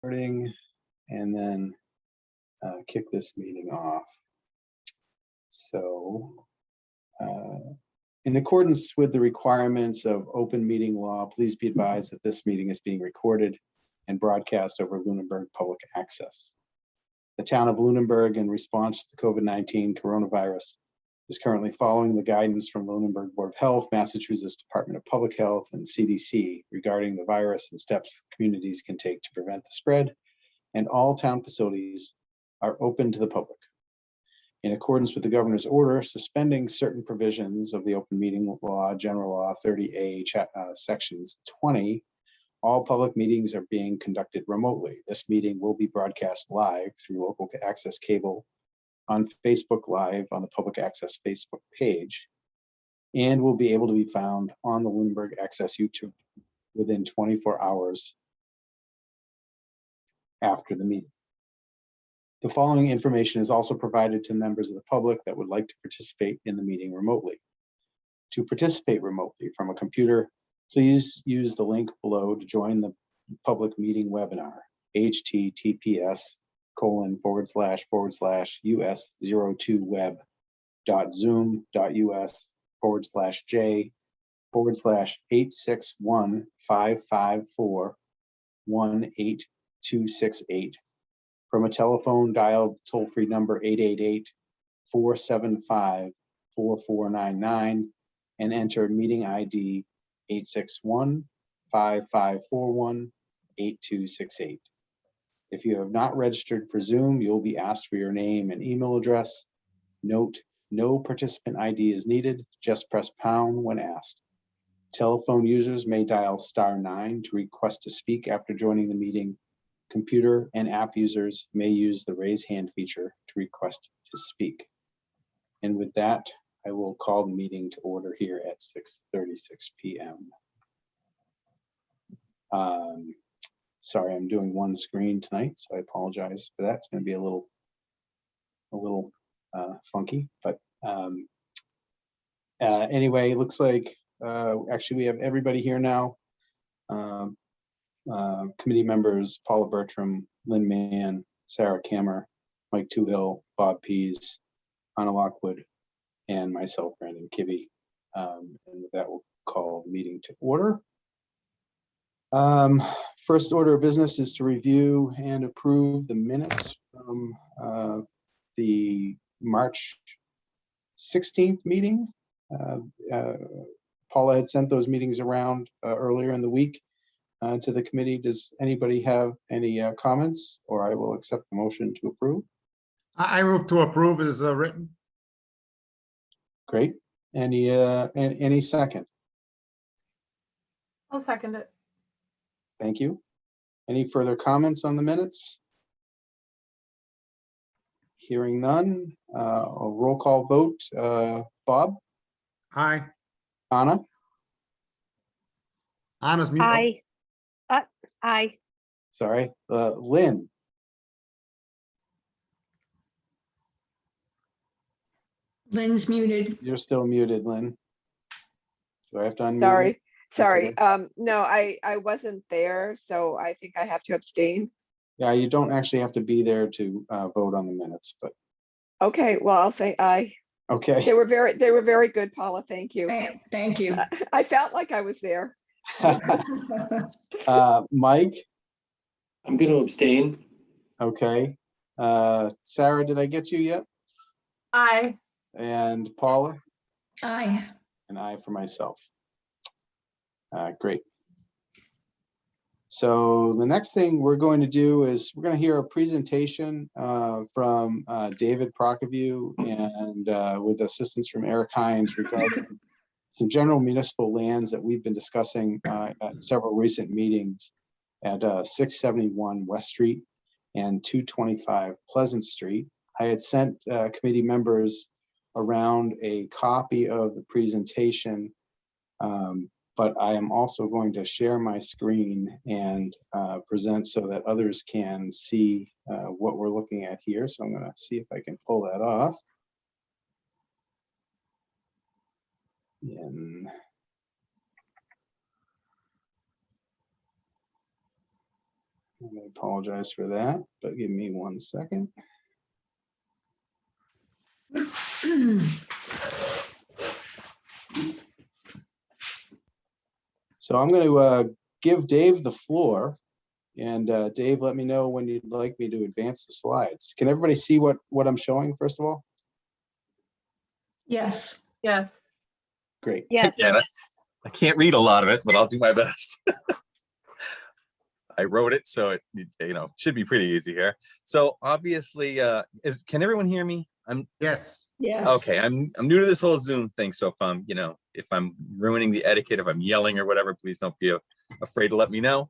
Recording, and then kick this meeting off. So, in accordance with the requirements of open meeting law, please be advised that this meeting is being recorded and broadcast over Lunenburg Public Access. The town of Lunenburg, in response to the COVID-19 coronavirus, is currently following the guidance from Lunenburg Board of Health, Massachusetts Department of Public Health, and CDC regarding the virus and steps communities can take to prevent the spread, and all town facilities are open to the public. In accordance with the governor's order suspending certain provisions of the open meeting law, General Law 30A, sections 20, all public meetings are being conducted remotely. This meeting will be broadcast live through local access cable on Facebook Live on the Public Access Facebook page, and will be able to be found on the Lunenburg Access YouTube within 24 hours after the meeting. The following information is also provided to members of the public that would like to participate in the meeting remotely. To participate remotely from a computer, please use the link below to join the public meeting webinar, https://us02web.zoom.us/j/us861-554-18268 from a telephone dialed toll-free number 888-475-4499 and enter meeting ID 861-5541-8268. If you have not registered for Zoom, you'll be asked for your name and email address. Note, no participant ID is needed, just press pound when asked. Telephone users may dial *9 to request to speak after joining the meeting. Computer and app users may use the raise hand feature to request to speak. And with that, I will call the meeting to order here at 6:36 p.m. Sorry, I'm doing one screen tonight, so I apologize for that. It's going to be a little funky, but anyway, it looks like actually we have everybody here now. Committee members: Paula Bertram, Lynn Mann, Sarah Kammer, Mike Toohill, Bob Pease, Anna Lockwood, and myself, Brandon Kibbe. And with that, we'll call the meeting to order. First order of business is to review and approve the minutes from the March 16th meeting. Paula had sent those meetings around earlier in the week to the committee. Does anybody have any comments, or I will accept the motion to approve? I move to approve as written. Great. Any second? I'll second it. Thank you. Any further comments on the minutes? Hearing none, a roll call vote. Bob? Aye. Anna? Anna's muted. Aye. Aye. Sorry. Lynn? Lynn's muted. You're still muted, Lynn. Do I have to unmute? Sorry. Sorry. No, I wasn't there, so I think I have to abstain. Yeah, you don't actually have to be there to vote on the minutes, but Okay, well, I'll say aye. okay. They were very good, Paula. Thank you. Thank you. I felt like I was there. Mike? I'm going to abstain. Okay. Sarah, did I get you yet? Aye. And Paula? Aye. And I for myself. Great. So the next thing we're going to do is we're going to hear a presentation from David Prokofiew and with assistance from Eric Hines regarding some general municipal lands that we've been discussing at several recent meetings at 671 West Street and 225 Pleasant Street. I had sent committee members around a copy of the presentation, but I am also going to share my screen and present so that others can see what we're looking at here. So I'm going to see if I can pull that off. And I apologize for that, but give me 1 second. So I'm going to give Dave the floor. And Dave, let me know when you'd like me to advance the slides. Can everybody see what I'm showing, first of all? Yes. Yes. Great. Yes. Yeah, I can't read a lot of it, but I'll do my best. I wrote it, so it should be pretty easy here. So obviously, can everyone hear me? Yes. Yes. Okay. I'm new to this whole Zoom thing, so if I'm ruining the etiquette, if I'm yelling or whatever, please don't be afraid to let me know.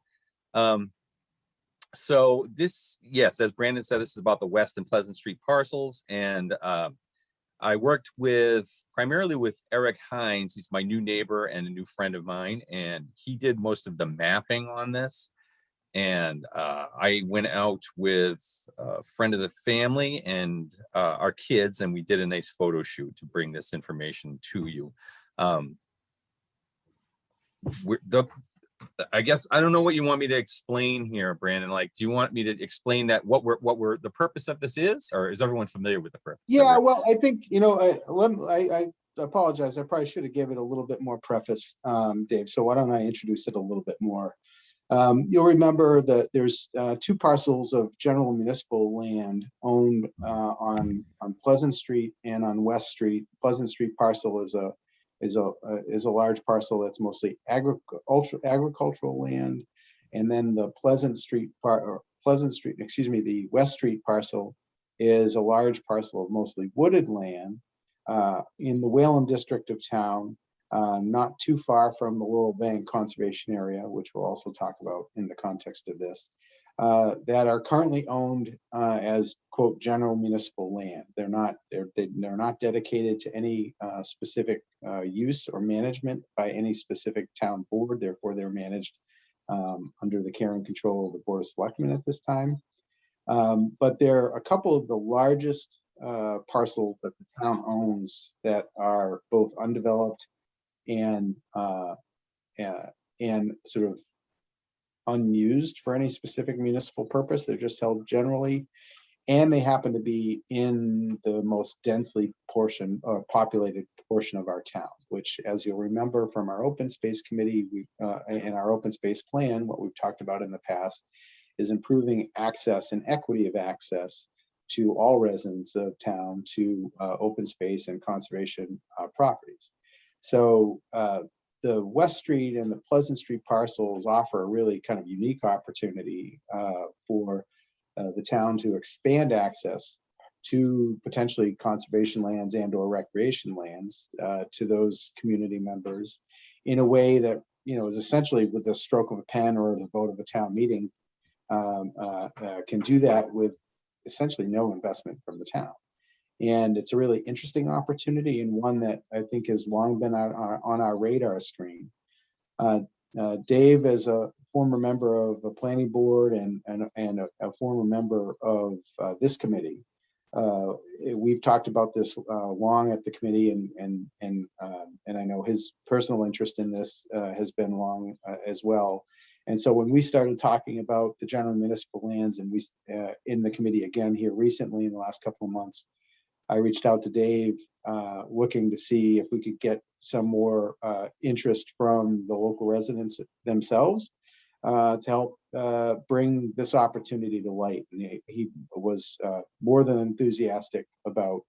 So this, yes, as Brandon said, this is about the West and Pleasant Street parcels, and I worked primarily with Eric Hines. He's my new neighbor and a new friend of mine, and he did most of the mapping on this. And I went out with a friend of the family and our kids, and we did a nice photo shoot to bring this information to you. I guess I don't know what you want me to explain here, Brandon. Like, do you want me to explain that what the purpose of this is, or is everyone familiar with the purpose? Yeah, well, I think, I apologize. I probably should have given it a little bit more preface, Dave. So why don't I introduce it a little bit more? You'll remember that there's 2 parcels of general municipal land owned on Pleasant Street and on West Street. Pleasant Street parcel is a large parcel that's mostly agricultural land, and then the the West Street parcel is a large parcel of mostly wooded land in the Whalum district of town, not too far from the Laurel Bank Conservation Area, which we'll also talk about in the context of this, that are currently owned as, quote, general municipal land. They're not dedicated to any specific use or management by any specific town board. Therefore, they're managed under the care and control of the Board of Selectmen at this time. But they're a couple of the largest parcels that the town owns that are both undeveloped and sort of unused for any specific municipal purpose. They're just held generally, and they happen to be in the most densely populated portion of our town, which, as you'll remember from our open space committee and our open space plan, what we've talked about in the past is improving access and equity of access to all residents of town to open space and conservation properties. So the West Street and the Pleasant Street parcels offer a really kind of unique opportunity for the town to expand access to potentially conservation lands and or recreation lands to those community members in a way that, is essentially with the stroke of a pen or the vote of a town meeting, can do that with essentially no investment from the town. And it's a really interesting opportunity, and one that I think has long been on our radar screen. Dave, as a former member of the planning board and a former member of this committee, we've talked about this long at the committee, and I know his personal interest in this has been long as well. And so when we started talking about the general municipal lands, and we in the committee again here recently in the last couple of months, I reached out to Dave looking to see if we could get some more interest from the local residents themselves to help bring this opportunity to light. And he was more than enthusiastic about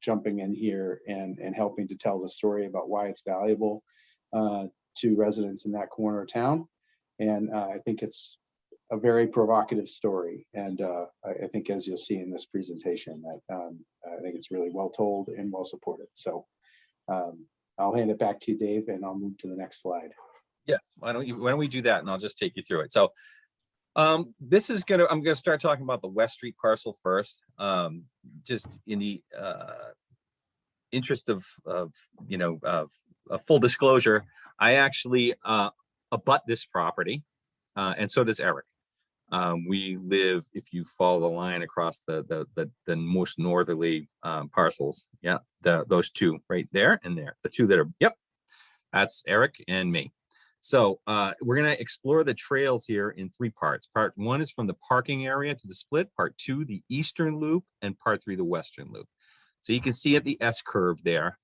jumping in here and helping to tell the story about why it's valuable to residents in that corner of town. And I think it's a very provocative story. And I think, as you'll see in this presentation, that I think it's really well told and well supported. So I'll hand it back to you, Dave, and I'll move to the next slide. Yes, why don't we do that, and I'll just take you through it. So I'm gonna start talking about the West Street parcel first. Just in the interest of full disclosure, I actually abut this property, and so does Eric. We live, if you follow the line across the most northerly parcels, those two right there and there, the two that are, that's Eric and me. So we're going to explore the trails here in 3 parts. Part 1 is from the parking area to the split. Part 2, the eastern loop, and part 3, the western loop. So you can see at the S curve there,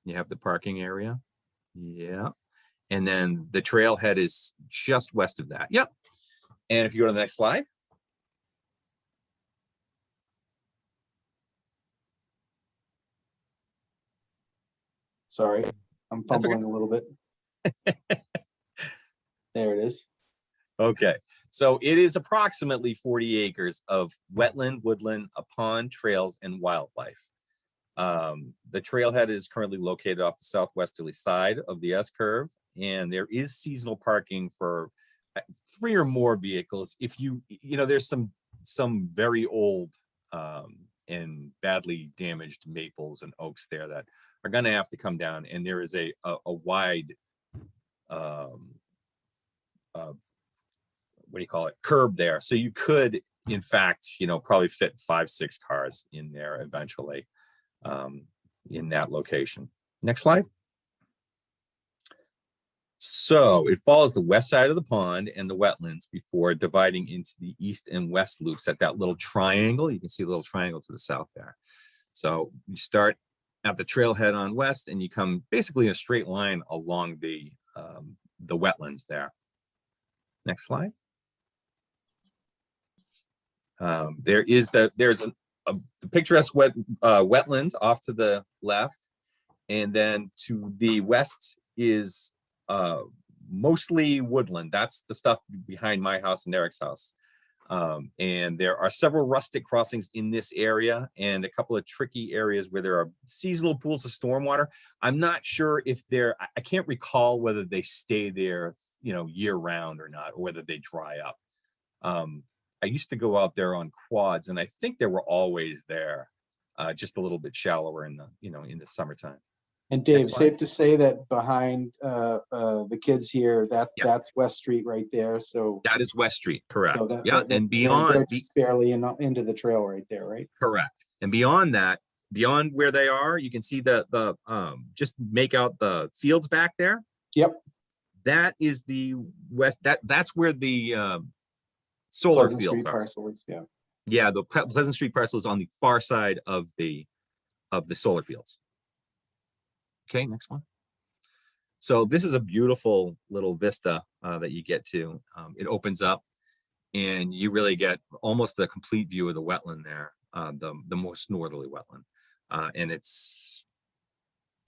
you have the parking area. Yeah. And then the trailhead is just west of that. Yep. And if you go to the next slide. Sorry, I'm That's okay. fumbling a little bit. There it is. Okay, so it is approximately 40 acres of wetland, woodland, a pond, trails, and wildlife. The trailhead is currently located off the southwesterly side of the S curve, and there is seasonal parking for 3 or more vehicles. If you know, there's some very old and badly damaged maples and oaks there that are going to have to come down, and there is a wide what do you call it, curb there, so you could in fact, you know, probably fit 5-6 cars in there eventually in that location. Next slide. So it follows the west side of the pond and the wetlands before dividing into the east and west loops at that little triangle. You can see a little triangle to the south there. So you start at the trailhead on west and you come basically in a straight line along the wetlands there. Next slide. There's a picturesque wetland off to the left, and then to the west is mostly woodland. That's the stuff behind my house and Eric's house. And there are several rustic crossings in this area and a couple of tricky areas where there are seasonal pools of stormwater. I'm not sure if I can't recall whether they stay there, you know, year round or not, or whether they dry up. I used to go out there on quads and I think they were always there, just a little bit shallower in the summertime. And Dave, Next slide. safe to say that behind the kids here, that's West Street right there. So That is West Street, correct. so Yeah, and beyond, they're just barely into the trail right there, right? correct. And beyond that, beyond where they are, you can see the just make out the fields back there. Yep. That is the west. That's where the solar Pleasant fields Street are. parcels, yeah. Yeah, the Pleasant Street parcel is on the far side of the solar fields. Okay, next one. So this is a beautiful little vista that you get to. It opens up and you really get almost the complete view of the wetland there, the most northerly wetland. And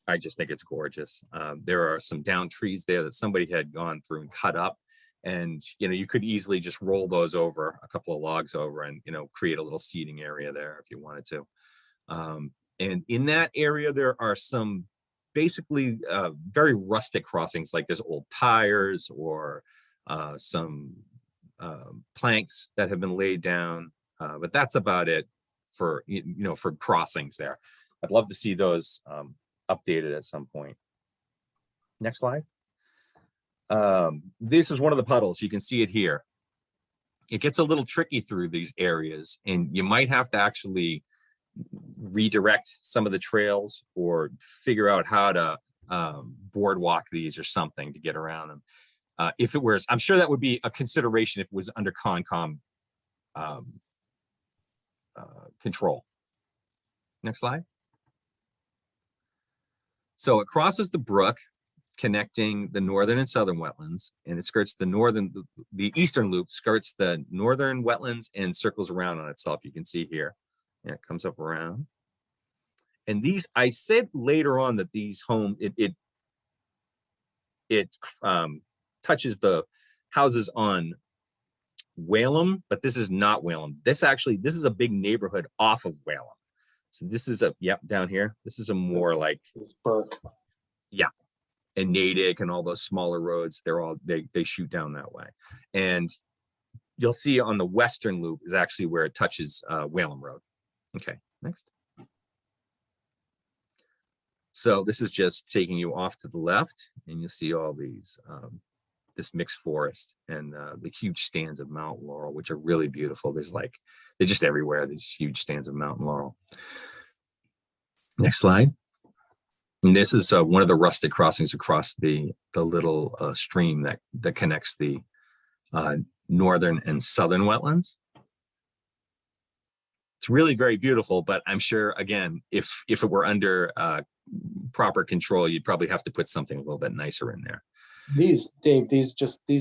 I just think it's gorgeous. There are some downed trees there that somebody had gone through and cut up. And, you know, you could easily just roll those over, a couple of logs over, and, you know, create a little seating area there if you wanted to. And in that area, there are some basically very rustic crossings, like there's old tires or some planks that have been laid down. But that's about it for, for crossings there. I'd love to see those updated at some point. Next slide. This is one of the puddles. You can see it here. It gets a little tricky through these areas, and you might have to actually redirect some of the trails or figure out how to boardwalk these or something to get around them. If it was, I'm sure that would be a consideration if it was under Concom control. Next slide. So it crosses the brook, connecting the northern and southern wetlands, and it skirts the eastern loop skirts the northern wetlands and circles around on itself. You can see here, and it comes up around. And these, I said later on that these homes, it touches the houses on Whalum, but this is not Whalum. This is a big neighborhood off of Whalum. So this is down here. This is a more like It's Burke. Yeah. And Natick and all those smaller roads, they shoot down that way. And you'll see on the western loop is actually where it touches Whalum Road. Okay, next. So this is just taking you off to the left, and you'll see all these, this mixed forest and the huge stands of Mount Laurel, which are really beautiful. They're just everywhere, these huge stands of Mount Laurel. Next slide. And this is one of the rustic crossings across the little stream that connects the northern and southern wetlands. It's really very beautiful, but I'm sure, again, if it were under proper control, you'd probably have to put something a little bit nicer in there. Dave, these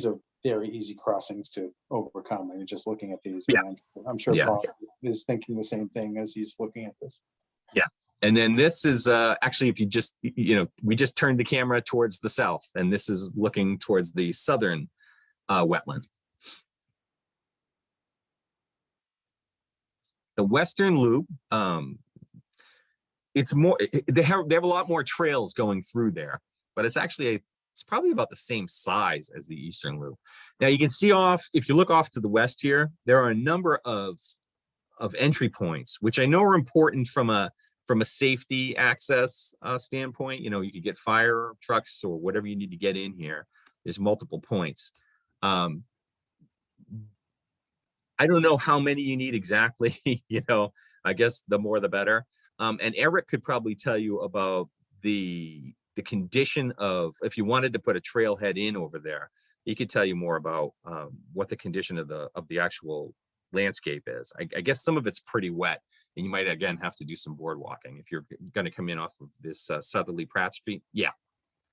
are very easy crossings to overcome. I mean, just looking at these. Yeah. I'm sure Yeah. Paul is thinking the same thing as he's looking at this. And then this is actually, if you just, we just turned the camera towards the south, and this is looking towards the southern wetland. The Western Loop, it's more, they have a lot more trails going through there, but it's actually it's probably about the same size as the Eastern Loop. Now you can see if you look off to the west here, there are a number of entry points, which I know are important from a safety access standpoint. You could get fire trucks or whatever you need to get in here. There's multiple points. I don't know how many you need exactly. I guess the more the better. And Eric could probably tell you about the condition of, if you wanted to put a trailhead in over there, he could tell you more about what the condition of the actual landscape is. I guess some of it's pretty wet, and you might again have to do some board walking if you're going to come in off of this southerly Pratt Street. Yeah.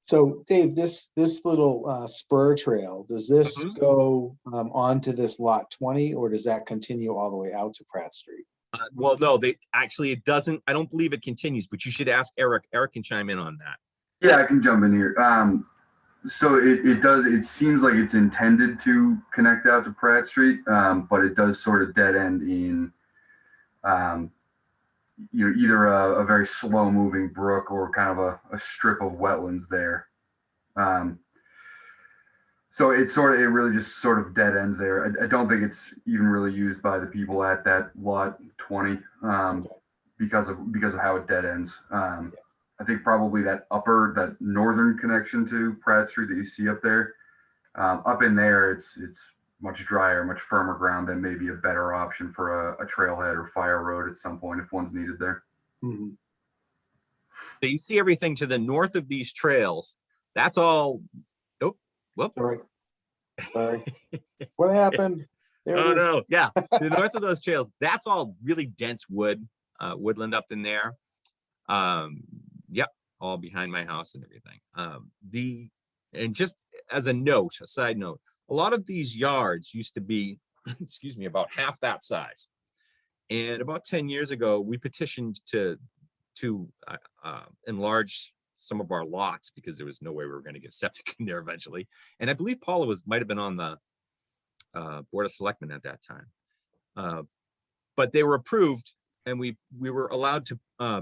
So Dave, this little spur trail, does this go onto this lot 20, or does that continue all the way out to Pratt Street? Well, no, it doesn't. I don't believe it continues, but you should ask Eric. Eric can chime in on that. Yeah, I can jump in here. So it does. It seems like it's intended to connect out to Pratt Street, but it does sort of dead end in, either a very slow moving brook or kind of a strip of wetlands there. So it really just sort of dead ends there. I don't think it's even really used by the people at that lot 20 because of how it dead ends. I think probably that northern connection to Pratt Street that you see up there, up in there, it's much drier, much firmer ground than maybe a better option for a trailhead or fire road at some point if one's needed there. Mm-hmm. So you see everything to the north of these trails. That's all. Oh, whoop. Sorry. What happened? There it is. No. Yeah. To the north of those trails, that's all really dense woodland up in there. Yep. All behind my house and everything. And just as a side note, a lot of these yards used to be, excuse me, about half that size. And about 10 years ago, we petitioned to enlarge some of our lots because there was no way we were going to get septic in there eventually. And I believe Paula might have been on the Board of Selectmen at that time. But they were approved, and we were allowed to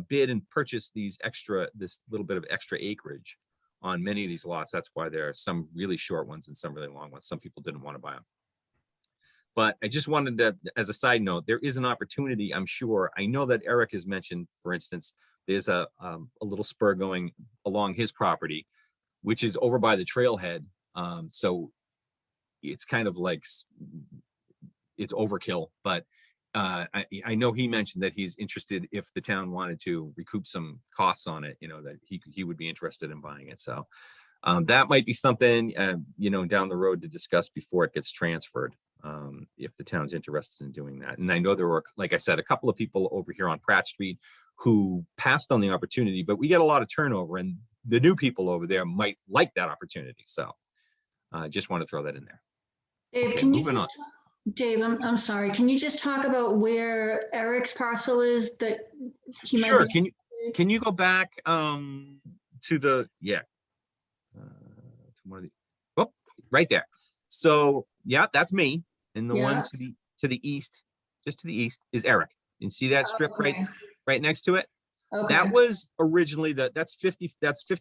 bid and purchase this little bit of extra acreage on many of these lots. That's why there are some really short ones and some really long ones. Some people didn't want to buy them. But I just wanted to, as a side note, there is an opportunity, I'm sure. I know that Eric has mentioned, for instance, there's a little spur going along his property, which is over by the trailhead. So it's kind of like it's overkill, but I know he mentioned that he's interested if the town wanted to recoup some costs on it, that he would be interested in buying it. So that might be something, down the road to discuss before it gets transferred, if the town's interested in doing that. And I know there were, like I said, a couple of people over here on Pratt Street who passed on the opportunity, but we get a lot of turnover, and the new people over there might like that opportunity. So just want to throw that in there. Dave, Okay, can you moving just, Dave, I'm sorry. Can you just talk about where Eric's parcel is that he might Sure. be- Can you go back to the, to one of the, right there. So yeah, that's me. And the one to the east, just to the east, is Eric. And see that strip Okay. right next to it? Okay. That was originally that's 50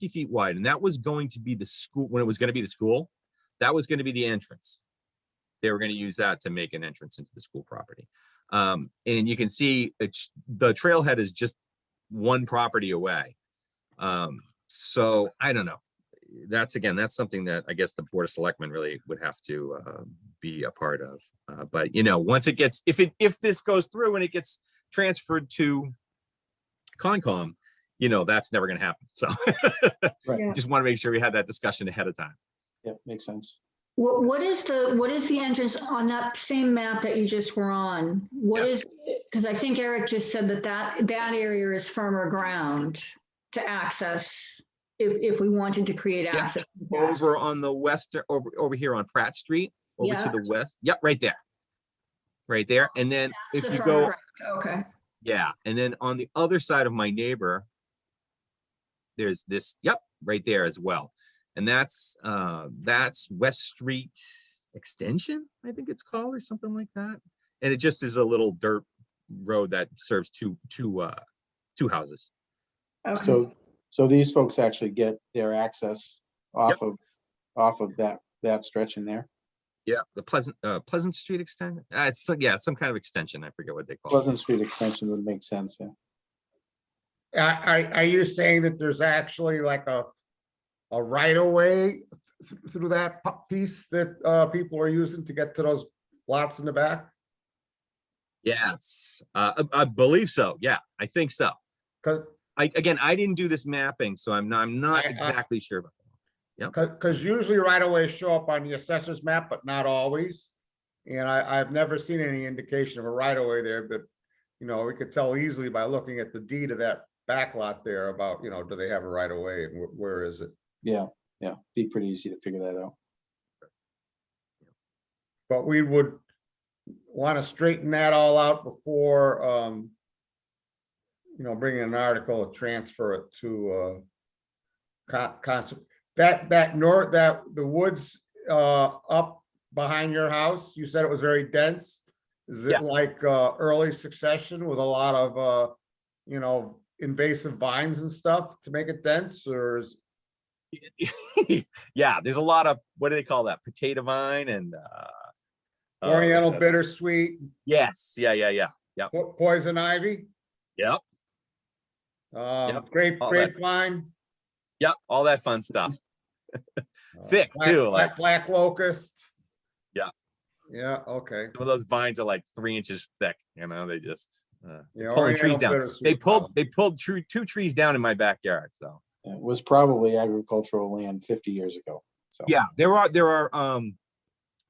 feet wide, and that was going to be the school. When it was going to be the school, that was going to be the entrance. They were going to use that to make an entrance into the school property. And you can see the trailhead is just one property away. So I don't know. That's something that I guess the Board of Selectmen really would have to be a part of. But once it gets, if this goes through and it gets transferred to Concom, you know, that's never gonna happen. So Right. Yeah. just want to make sure we had that discussion ahead of time. Yep, makes sense. What is the entrance on that same map that you just were on? What Yeah. is, because I think Eric just said that area is firmer ground to access if we wanted to create Yeah. access. Over on the western, over here on Pratt Street, over to Yeah. the west. Yep, right there. Right there. And then That's if the you firmer go, ground. Okay, yeah, and then on the other side of my neighbor, there's this, yep, right there as well. And that's West Street Extension, I think it's called, or something like that. And it just is a little dirt road that serves two houses. okay. So these folks actually get their access off Yep. of that stretch in there. Yeah, the Pleasant Street Extension. It's yeah, some kind of extension. I forget what they call it. Pleasant Street extension would make sense, yeah. Are you saying that there's actually like a right of way through that piece that people are using to get to those lots in the back? Yes, I believe so. Yeah, I think so. Cause, I didn't do this mapping, so I'm not I- exactly sure about that. Cause usually right of ways show up on the assessor's map, but not always. And I've never seen any indication of a right of way there, but you know, we could tell easily by looking at the deed of that back lot there about, you know, do they have a right of way and where is it? Yeah, be pretty easy to figure that out. But we would want to straighten that all out before, you know, bringing an article to transfer it to, that the woods, up behind your house, you said it was very dense. Is Yeah. it like, early succession with a lot of, you know, invasive vines and stuff to make it dense, or is? Yeah, there's a lot of, what do they call that? Potato vine and Oriental what's that? bittersweet, Yes, yeah. poison ivy, Yep, Yep, all that. grapevine. all that fun stuff. Thick, too, like- Black locust. Yeah. Yeah, okay. Some of those vines are like 3 inches thick, you know, they just Yeah, pulling trees Oriental down. bittersweet They pulled two trees down in my backyard, so. It was probably agricultural land 50 years ago. So Yeah, there are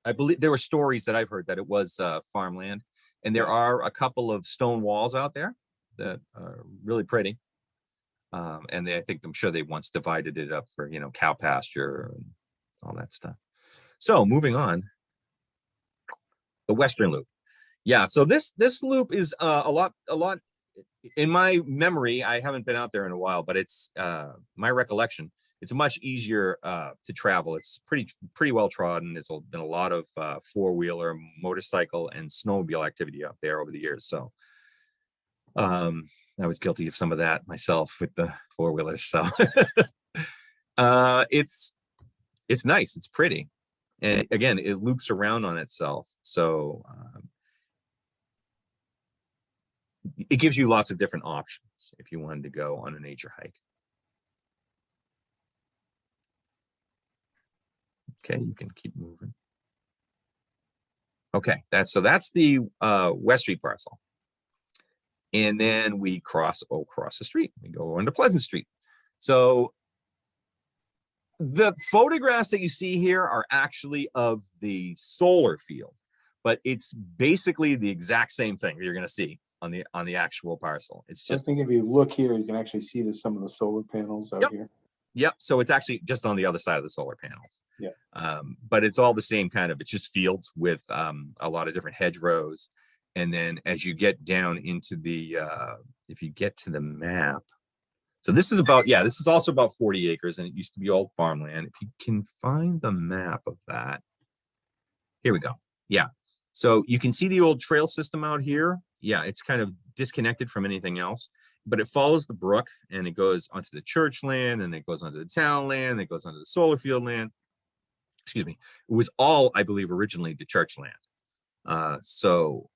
I believe there were stories that I've heard that it was farmland, and there are a couple of stone walls out there that are really pretty. And I'm sure they once divided it up for, you know, cow pasture and all that stuff. So moving on, the Western Loop. Yeah, so this loop is a lot in my memory. I haven't been out there in a while, but it's my recollection. It's much easier to travel. It's pretty well trodden. There's been a lot of four-wheeler, motorcycle, and snowmobile activity out there over the years. So I was guilty of some of that myself with the four-wheelers. So it's nice. It's pretty. And again, it loops around on itself. So it gives you lots of different options if you wanted to go on a nature hike. Okay, you can keep moving. Okay, that's the West Street parcel. And then we cross the street. We go into Pleasant Street. So the photographs that you see here are actually of the solar field, but it's basically the exact same thing that you're going to see on the actual parcel. It's I just, think if you look here, you can actually see some of the solar panels out Yep. here. yep. So it's actually just on the other side of the solar panels. Yeah. But it's all the same kind of, it's just fields with a lot of different hedgerows. And then as you get down into the, if you get to the map, so this is also about 40 acres, and it used to be old farmland. If you can find the map of that, here we go. Yeah. So you can see the old trail system out here. Yeah, it's kind of disconnected from anything else, but it follows the brook and it goes onto the church land, and it goes onto the town land, it goes onto the solar field land. Excuse me. It was all, I believe, originally the church land. So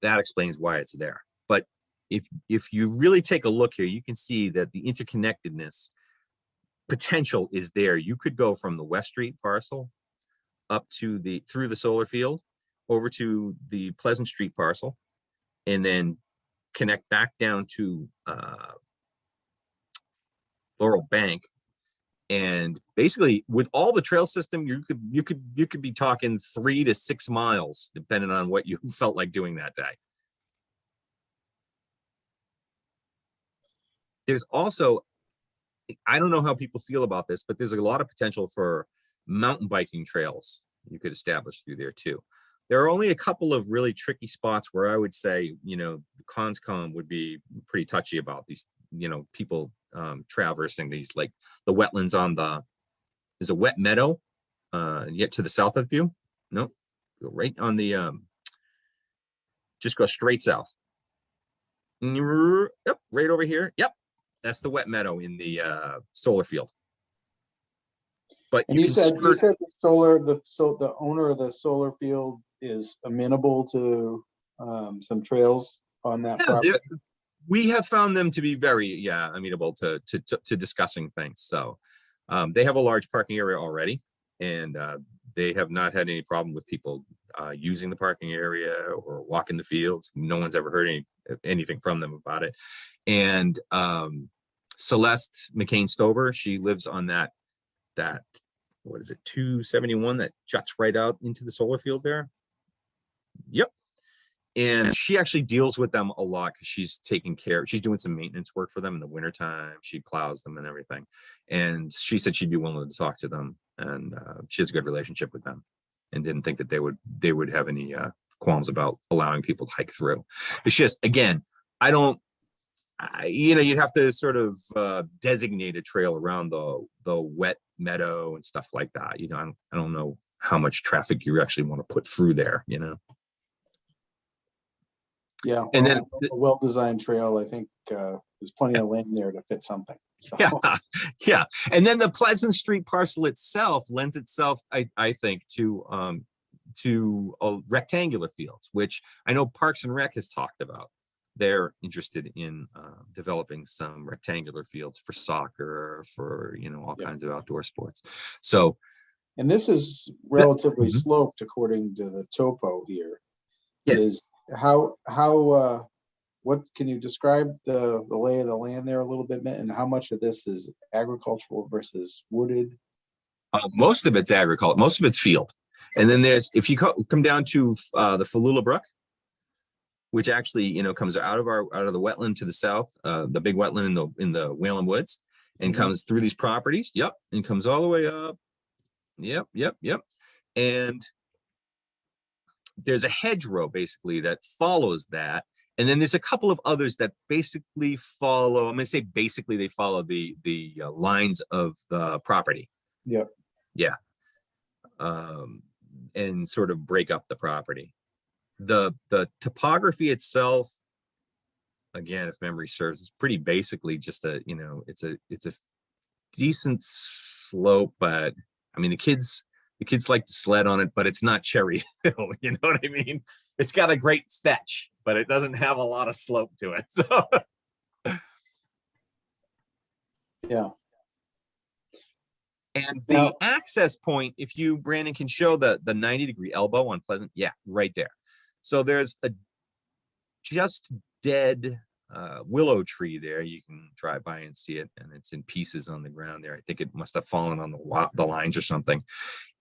that explains why it's there. But if you really take a look here, you can see that the interconnectedness potential is there. You could go from the West Street parcel up to through the solar field over to the Pleasant Street parcel, and then connect back down to Laurel Bank. And basically with all the trail system, you could be talking 3 to 6 miles, depending on what you felt like doing that day. There's also, I don't know how people feel about this, but there's a lot of potential for mountain biking trails you could establish through there too. There are only a couple of really tricky spots where I would say, Conscom would be pretty touchy about these, people traversing these, like the wetlands on there's a wet meadow, yet to the south of you. No, go right on the, just go straight south. Yep, right over here. Yep, that's the wet meadow in the solar field. But And you can said skirt- the owner of the solar field is amenable to some trails on that Yeah, property. we have found them to be very, amenable to discussing things. So they have a large parking area already, and they have not had any problem with people using the parking area or walking the fields. No one's ever heard anything from them about it. And Celeste McCain Stover, she lives on that, what is it, 271 that juts right out into the solar field there. Yep. And she actually deals with them a lot because she's doing some maintenance work for them in the wintertime. She plows them and everything. And she said she'd be willing to talk to them, and she has a good relationship with them, and didn't think that they would have any qualms about allowing people to hike through. It's just, again, you'd have to sort of designate a trail around the wet meadow and stuff like that. I don't know how much traffic you actually want to put through there, Yeah, And then a well-designed trail, I think there's plenty of land there to fit something. So, yeah. And then the Pleasant Street parcel itself lends itself, I think, to rectangular fields, which I know Parks and Rec has talked about. They're interested in developing some rectangular fields for soccer, for all Yeah. kinds of outdoor sports. So, and this is relatively Mhm. sloped according to the topo here. Yeah. Is what can you describe the lay of the land there a little bit, and how much of this is agricultural versus wooded? most of it's agriculture, most of it's field. And then if you come down to the Falula Brook, which actually, comes out of the wetland to the south, the big wetland in the Whalen Woods, and Mhm. comes through these properties. Yep. And comes all the way up. Yep. And there's a hedgerow basically that follows that. And then there's a couple of others that basically follow, I'm going to say basically they follow the lines of the property. Yep. Yeah. And sort of break up the property. The topography itself, again, if memory serves, is pretty basically just it's a decent slope, but I mean the kids like to sled on it, but it's not Cherry Hill, you know what I mean? It's got a great fetch, but it doesn't have a lot of slope to it. So Yeah. and the Now- access point, if you, Brandon, can show the 90-degree elbow on Pleasant, yeah, right there. So there's a just dead willow tree there. You can drive by and see it, and it's in pieces on the ground there. I think it must have fallen on the lines or something.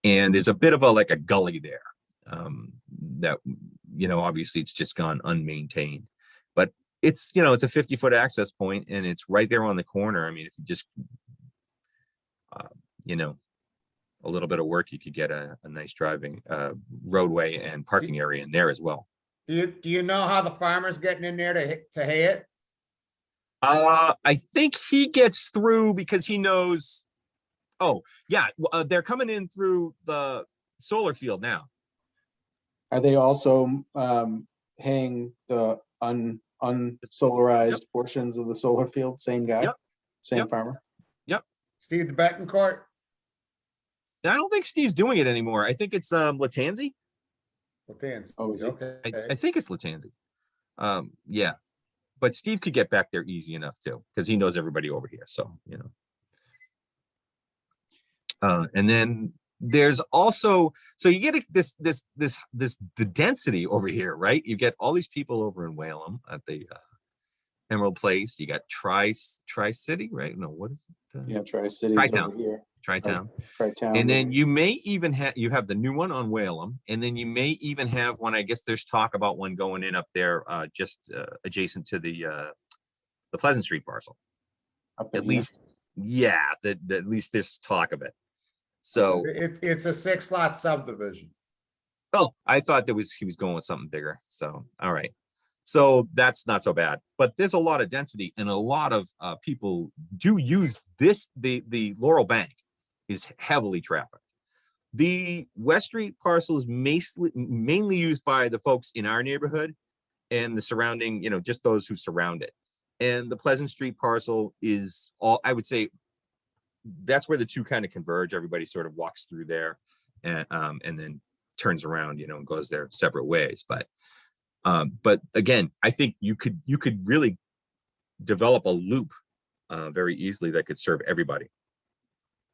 And there's a bit of a gully there that, obviously it's just gone unmaintained. But it's, it's a 50-foot access point, and it's right there on the corner. I mean, if you just, a little bit of work, you could get a nice driving roadway and parking area in there as well. Do you know how the farmer's getting in there to hay it? I think he gets through because he knows. Oh, yeah, they're coming in through the solar field now. Are they also haying the unsolarized portions of the solar field? Same guy? Yep. Same Yep. farmer? Steve the Betancourt? I don't think Steve's doing it anymore. I think it's Latanzi. Latanzi. Oh, is he? Okay. I think it's Latanzi. Yeah, but Steve could get back there easy enough too, because he knows everybody over here. So and then there's also, so you get the density over here, right? You get all these people over in Whalum at the Emerald Place, you got Tri-City, right? No, what is it? Yeah, Tri-Cities Tri-Town. over here, Tri-Town. Tri-Town. And then you may even have, you have the new one on Whalum, and then you may even have one, I guess there's talk about one going in up there, just adjacent to the Pleasant Street parcel. up in At here. least, yeah, at least there's talk of it. So, It's a 6-lot subdivision. oh, I thought he was going with something bigger. So, all right. So that's not so bad, but there's a lot of density and a lot of people do use this. The Laurel Bank is heavily trafficked. The West Street parcel is mainly used by the folks in our neighborhood and the surrounding, just those who surround it. And the Pleasant Street parcel is all, I would say, that's where the two kind of converge. Everybody sort of walks through there and then turns around, and goes their separate ways. But again, I think you could really develop a loop very easily that could serve everybody.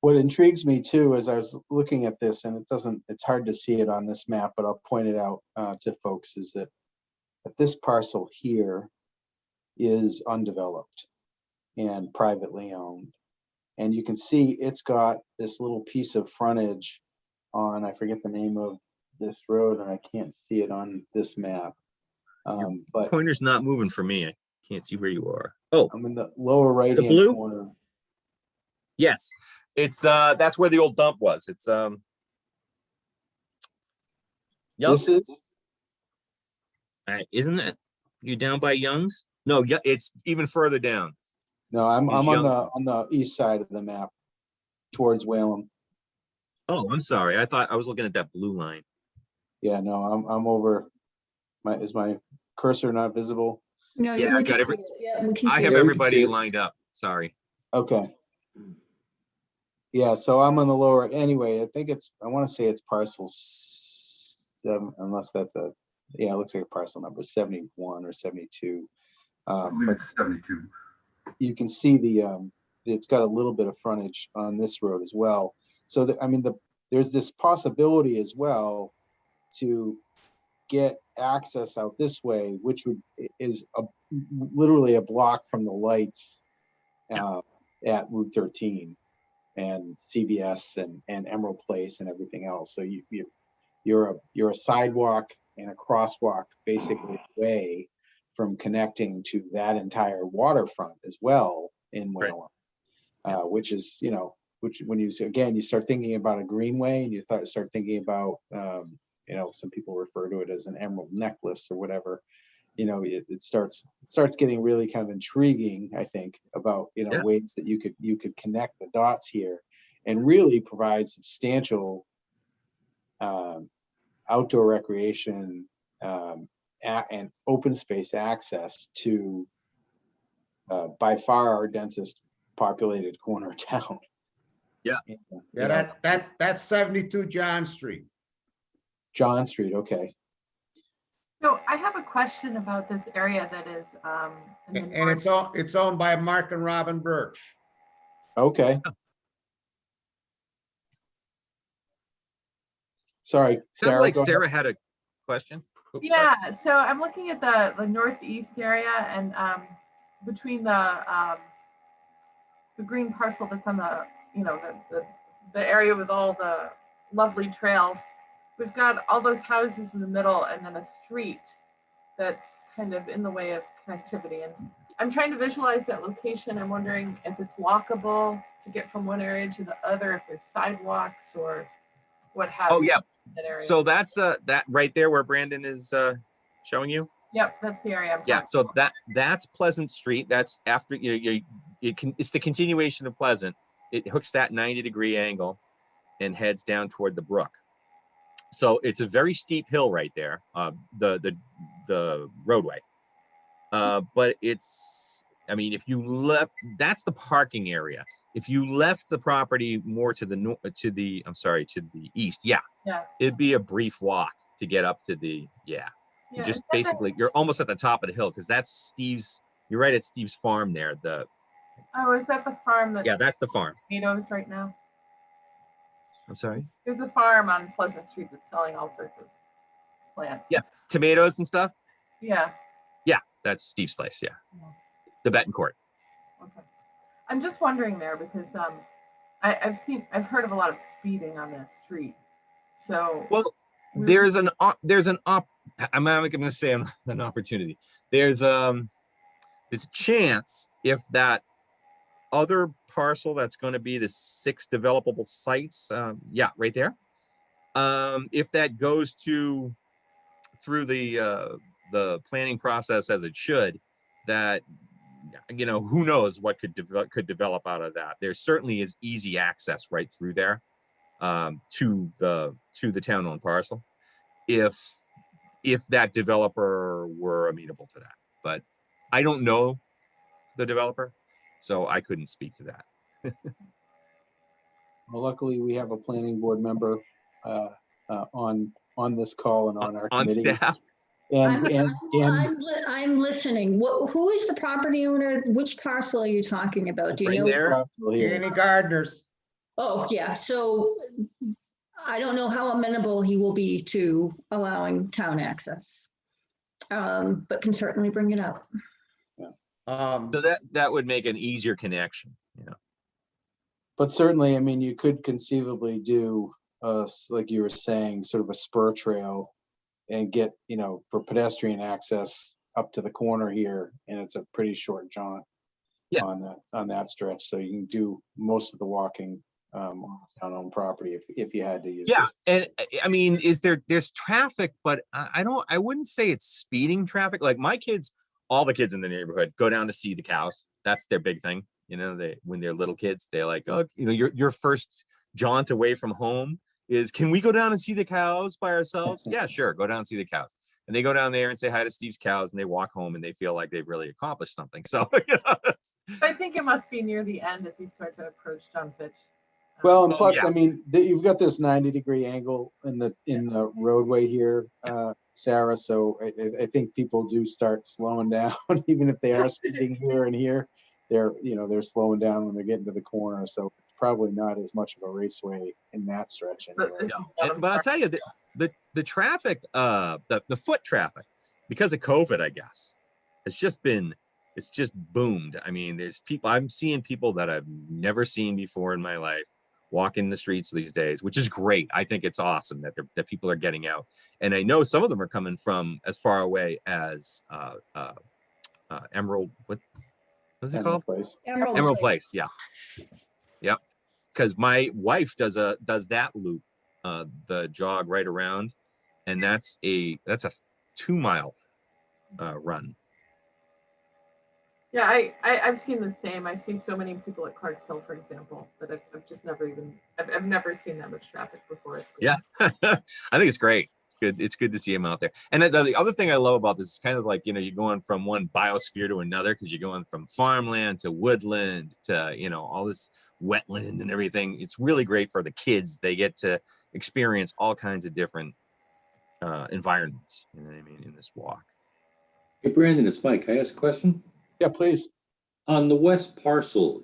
What intrigues me too, as I was looking at this, and it's hard to see it on this map, but I'll point it out to folks, is that this parcel here is undeveloped and privately owned. And you can see it's got this little piece of frontage on, I forget the name of this road, and I can't see it on this map. But Pointer's not moving for me. I can't see where you are. Oh, I'm in the lower right-hand blue? corner. yes. It's that's where the old dump was. It's This is, isn't it? You down by Young's? No, yeah, it's even further down. no, I'm Is on the east side of the map towards Whalum. Oh, I'm sorry. I thought I was looking at that blue line. Yeah, no, I'm over. Is my cursor not visible? No, Yeah, I we got can every- see it. Yeah, we can I see have it. we can everybody see it. lined up. Sorry. Okay. Yeah, so I'm on the lower, anyway, I want to say it's parcel 7, unless that's yeah, it looks like a parcel number 71 or 72. I believe But it's 72. you can see it's got a little bit of frontage on this road as well. So there's this possibility as well to get access out this way, which is literally a block from the lights at Route 13 and CVS and Emerald Place and everything else. So you're a sidewalk and a crosswalk basically away from connecting to that entire waterfront as well in Right. Whalum, which is, which when you start thinking about a greenway and you start thinking about, some people refer to it as an emerald necklace or whatever, it starts getting really kind of intriguing, I think, about, Yeah. ways that you could connect the dots here and really provide substantial outdoor recreation and open space access to by far our densest populated corner of town. Yeah. Yeah, that's 72 John Street. John Street, okay. So I have a question about this area that is, in the And north. it's owned by Mark and Robin Birch. Okay. Sorry, Sounded Sarah. like go ahead. Sarah had a question. Oops, sorry. Yeah, so I'm looking at the northeast area and between the green parcel that's on the, the area with all the lovely trails. We've got all those houses in the middle and then a street that's kind of in the way of connectivity. And I'm trying to visualize that location. I'm wondering if it's walkable to get from one area to the other, if there's sidewalks or what have Oh, you yeah. in that area. So that's that right there where Brandon is showing you. Yep, that's the area. Yeah. So that's Pleasant Street. That's after it's the continuation of Pleasant. It hooks that 90-degree angle and heads down toward the brook. So it's a very steep hill right there, the roadway. But if you left, that's the parking area. If you left the property more to the east, Yeah. it'd be a brief walk to get up to the, Yeah, just is that basically, you're almost at the top of the hill because that's Steve's, you're right at Steve's farm there. is that the farm that's That's the farm. tomatoes right now? I'm sorry. There's a farm on Pleasant Street that's selling all sorts of plants. Yeah, tomatoes and stuff. Yeah. That's Steve's place. Yeah. the Betancourt. Okay. I'm just wondering there because I've heard of a lot of speeding on that street. So Well, we- there's an I'm not going to say an opportunity. There's a chance if that other parcel that's going to be the 6 developable sites, yeah, right there. If that goes through the planning process as it should, that, you know, who knows what could develop out of that. There certainly is easy access right through there to the town-owned parcel, if that developer were amenable to that. But I don't know the developer, so I couldn't speak to that. Well, luckily, we have a planning board member on this call and on our On committee. staff. I'm listening. Who is the property owner? Which parcel are you talking about? Do you Right know? there. Parcel here. Danny Gardner's. Oh, yeah. So I don't know how amenable he will be to allowing town access. But can certainly bring it up. So that would make an easier connection, you know. But certainly, I mean, you could conceivably do, like you were saying, sort of a spur trail and get, you know, for pedestrian access up to the corner here, and it's a pretty short jaunt Yeah. on that stretch. So you can do most of the walking on town-owned property if you had to use Yeah, it. and I mean, there's traffic, but I wouldn't say it's speeding traffic. Like my kids, all the kids in the neighborhood go down to see the cows. That's their big thing. You know, when they're little kids, they're like, oh, you know, your first jaunt away from home is, can we go down and see the cows by ourselves? Yeah, sure, go down and see the cows. And they go down there and say hi to Steve's cows, and they walk home and they feel like they've really accomplished something. So, you know, I think it must be near the end as you start to approach John Fitch. Well, and Oh, plus, yeah. I mean, you've got this 90-degree angle in the roadway here, Sarah. So I think people do start slowing down, even if they are speeding here and here. They're slowing down when they're getting to the corner. So it's probably not as much of a raceway in that stretch anyway. but I'll tell you, the traffic, the foot traffic, because of COVID, I guess, it's just boomed. I mean, I'm seeing people that I've never seen before in my life walking the streets these days, which is great. I think it's awesome that people are getting out. And I know some of them are coming from as far away as Emerald, what's it called? Place. Emerald Place. Yeah. Yep. Because my wife does that loop, the jog right around, and that's a 2-mile run. Yeah, I've seen the same. I see so many people at Clark's Hill, for example, that I've just never I've never seen that much traffic before. Yeah. I think it's great. It's good to see him out there. And the other thing I love about this is kind of like, you know, you're going from one biosphere to another, because you're going from farmland to woodland to, you know, all this wetland and everything. It's really great for the kids. They get to experience all kinds of different environments, you know what I mean, in this walk. Hey, Brandon, it's Mike. Can I ask a question? Yeah, please. On the west parcel,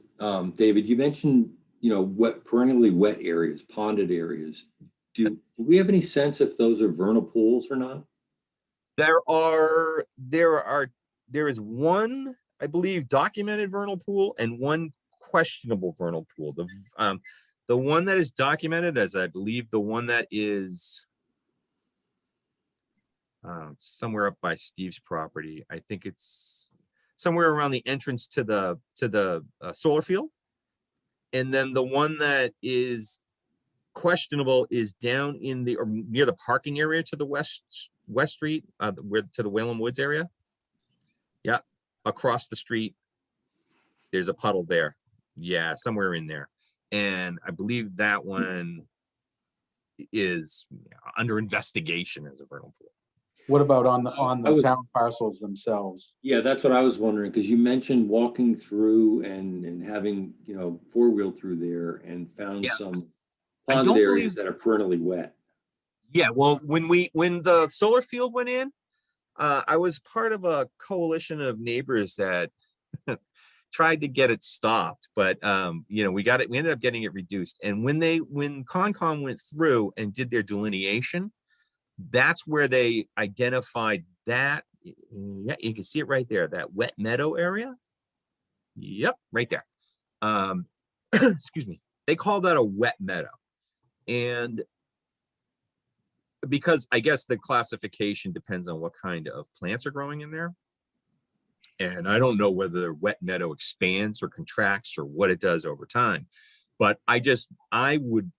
David, you mentioned, you know, perennially wet areas, ponded areas. Do we have any sense if those are vernal pools or not? There is one, I believe, documented vernal pool and one questionable vernal pool. The one that is documented as, I believe, the one that is somewhere up by Steve's property. I think it's somewhere around the entrance to the solar field. And then the one that is questionable is down in or near the parking area to the west street, where to the Whalen Woods area. Yeah, across the street, there's a puddle there. Yeah, somewhere in there. And I believe that one is under investigation as a vernal pool. What about on I the was- town parcels themselves? Yeah, that's what I was wondering, because you mentioned walking through and having, you know, 4-wheel through there and found Yeah. some I ponded don't areas believe- that are perennially wet. Yeah, well, when the solar field went in, I was part of a coalition of neighbors that tried to get it stopped, but you know, we ended up getting it reduced. And when Concom went through and did their delineation, that's where they identified that. Yeah, you can see it right there, that wet meadow area. Yep, right there. Excuse me. They call that a wet meadow. And because I guess the classification depends on what kind of plants are growing in there. And I don't know whether the wet meadow expands or contracts or what it does over time. But I would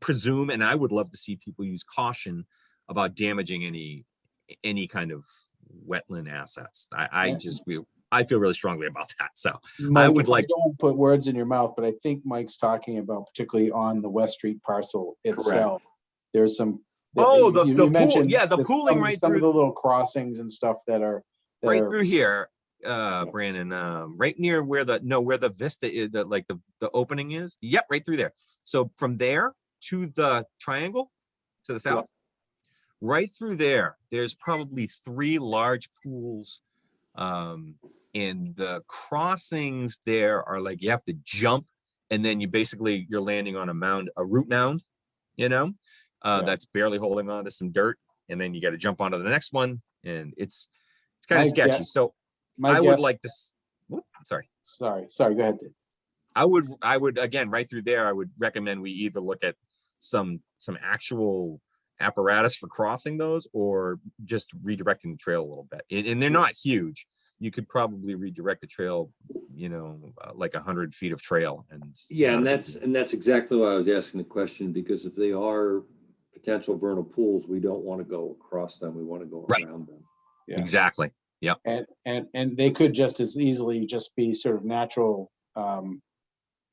presume, and I would love to see people use caution about damaging any kind of wetland assets. I feel really strongly about that. So Mike, would like- don't put words in your mouth, but I think Mike's talking about particularly on the West Street parcel itself. There's some. Oh, the you pool, mentioned yeah, the pooling right some through of the little crossings and stuff that are right through here, Brandon, right near where the vista is, the opening is. Yep, right through there. So from there to the triangle to the south, right through there, there's probably 3 large pools. And the crossings there are like you have to jump, and then you're landing on a root mound, that's barely holding on to some dirt, and then you got to jump onto the next one, and it's kind of sketchy. So I would like this. Sorry, go ahead. I would again, right through there, I would recommend we either look at some actual apparatus for crossing those, or just redirecting the trail a little bit. And they're not huge. You could probably redirect the trail, like 100 feet of trail. And that's exactly why I was asking the question, because if they are potential vernal pools, we don't want to go across them. We want to go around them. Yeah. Exactly. Yep. And they could just as easily just be sort of natural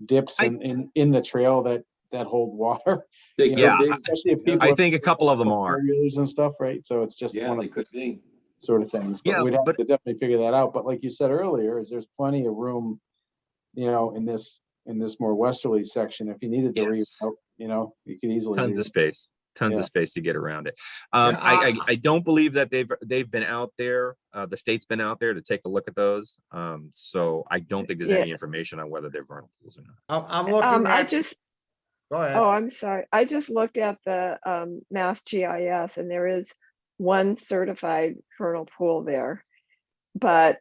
dips in the trail that hold water. Especially if people. I think a couple of them are and stuff, right? So it's just one of the sort of things. But we'd have to definitely figure that out. But like you said earlier, there's plenty of room, in this more westerly section. If you needed to reroute, you could easily tons of space to get around it. Yeah, I don't believe that they've been out there. The state's been out there to take a look at those. So I don't think there's any information on whether they're vernal pools or not. I'm looking at. Go ahead. Oh, I'm sorry. I just looked at the Mass GIS, and there is one certified vernal pool there, but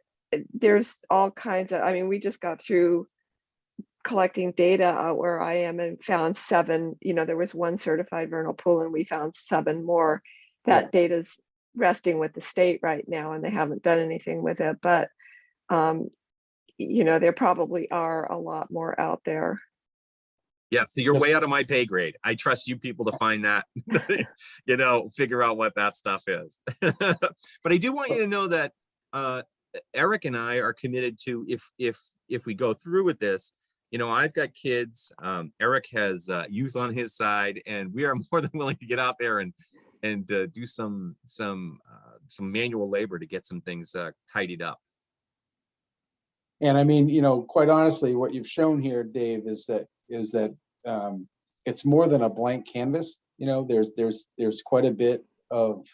there's all kinds of, we just got through collecting data out where I am and found 7, there was one certified vernal pool and we found 7 more. That data's resting with the state right now and they haven't done anything with it, but there probably are a lot more out there. Yeah, so you're way out of my pay grade. I trust you people to find that, figure out what that stuff is. But I do want you to know that Eric and I are committed to, if we go through with this, I've got kids. Eric has youth on his side, and we are more than willing to get out there and do some manual labor to get some things tidied up. And quite honestly, what you've shown here, Dave, is that it's more than a blank canvas. There's quite a bit of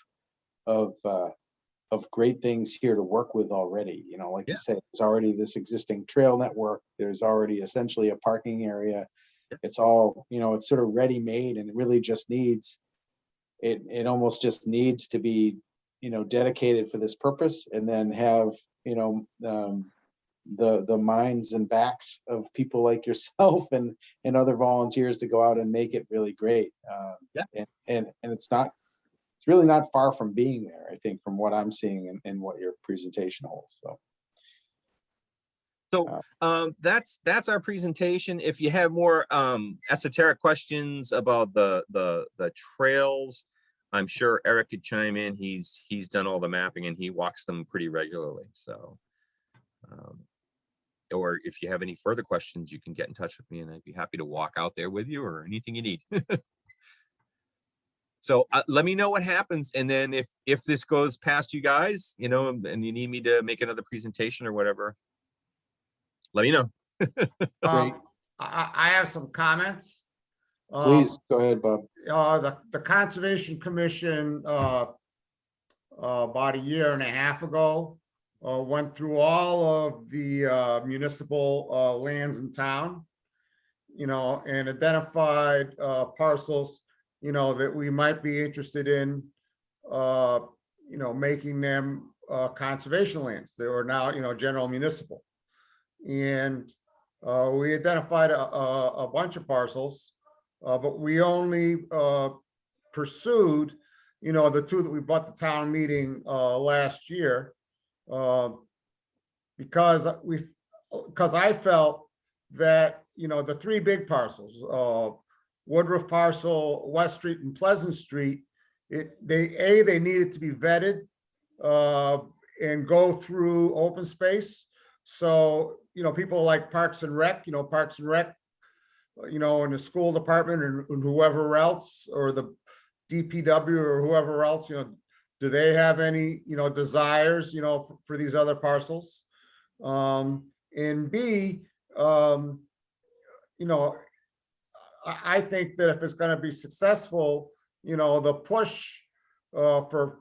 great things here to work with already. Like you said, there's already this existing trail network. There's already essentially a parking area. It's all, it's sort of ready made, and it really just needs, it almost just needs to be, dedicated for this purpose, and then have, the minds and backs of people like yourself and other volunteers to go out and make it really great. And it's really not far from being there, I think, from what I'm seeing and what your presentation holds. So that's our presentation. If you have more esoteric questions about the trails, I'm sure Eric could chime in. He's done all the mapping and he walks them pretty regularly. So or if you have any further questions, you can get in touch with me and I'd be happy to walk out there with you or anything you need. So let me know what happens. And then if this goes past you guys, and you need me to make another presentation or whatever, let me know. I have some comments. Please go ahead, Bob. The Conservation Commission about a year and a half ago went through all of the municipal lands in town, and identified parcels, that we might be interested in, making them conservation lands. They were now, general municipal. And we identified a bunch of parcels, but we only pursued, the two that we brought to town meeting last year. Because I felt that, the three big parcels, Woodruff parcel, West Street and Pleasant Street, they needed to be vetted and go through open space. So, people like Parks and Rec, and the school department and whoever else, or the DPW or whoever else, do they have any, desires, for these other parcels? And B, I think that if it's going to be successful, the push for,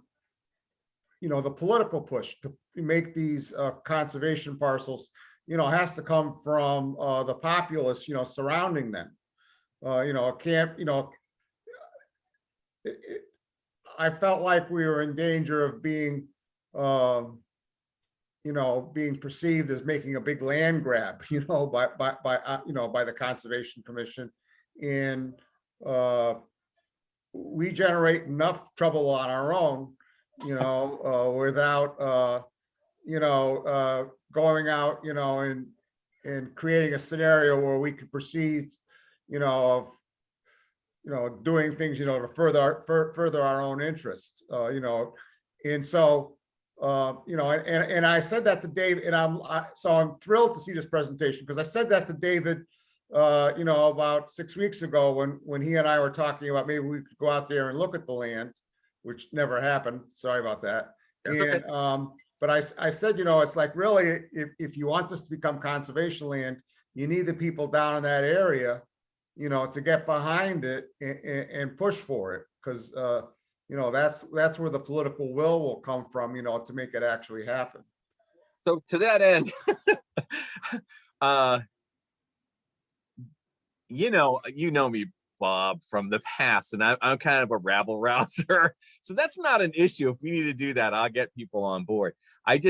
the political push to make these conservation parcels, has to come from the populace, surrounding them. It can't, I felt like we were in danger of being, being perceived as making a big land grab, by the Conservation Commission. And we generate enough trouble on our own, without, going out, and creating a scenario where we could proceed, of, doing things, to further our own interests, and so, and I said that to Dave, and I'm thrilled to see this presentation, because I said that to David, about 6 weeks ago when he and I were talking about maybe we could go out there and look at the land, which never happened. Sorry about that. That's okay. And, but I said, it's like, really, if you want this to become conservation land, you need the people down in that area, to get behind it and push for it. Because, that's where the political will come from, to make it actually happen. So to that end, you know me, Bob, from the past, and I'm kind of a rabble rouser. So that's not an issue. If we need to do that, I'll get people on board. I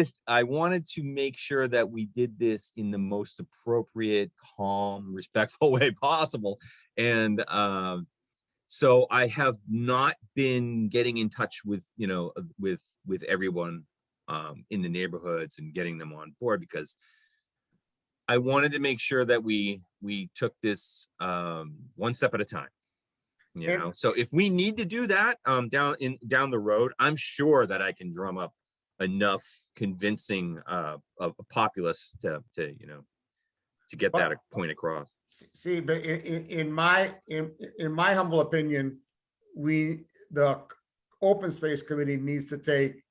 wanted to make sure that we did this in the most appropriate, calm, respectful way possible. And so I have not been getting in touch with, with everyone in the neighborhoods and getting them on board, because I wanted to make sure that we took this one step at a time, So if we need to do that down the road, I'm sure that I can drum up enough convincing of a populace to get that point across. See, but in my humble opinion, the open space committee needs to take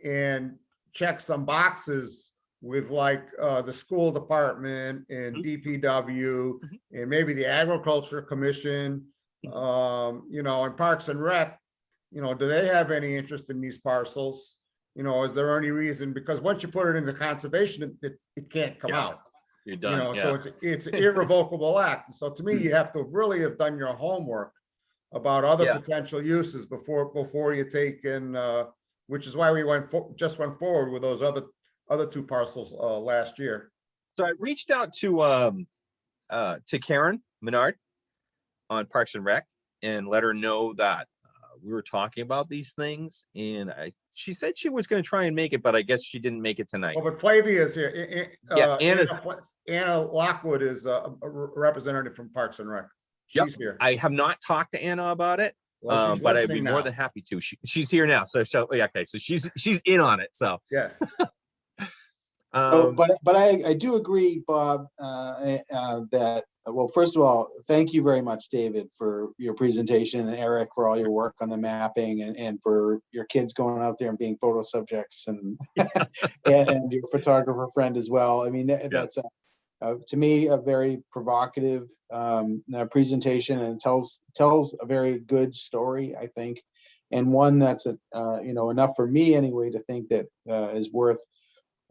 and check some boxes with, like, the school department and DPW and maybe the Agriculture Commission, and Parks and Rec. Do they have any interest in these parcels? Is there any reason? Because once you put it into conservation, it can't come out. You're done. So it's an irrevocable act. So to me, you have to really have done your homework about other potential uses before you take in, which is why we just went forward with those other two parcels last year. So I reached out to Karen Menard on Parks and Rec and let her know that we were talking about these things, and she said she was going to try and make it, but I guess she didn't make it tonight. Oh, but Flavia is here. Anna Lockwood is a representative from Parks and Rec. She's here. I have not talked to Anna about it, Well, but I'd be more than happy to. She's here now, so okay, so she's in on it. So yeah. But I do agree, Bob, that, well, first of all, thank you very much, David, for your presentation, and Eric for all your work on the mapping, and for your kids going out there and being photo subjects, and and your photographer friend as well. I mean, that's to me a very provocative presentation, and tells a very good story, I think, and one that's enough for me anyway to think that is worth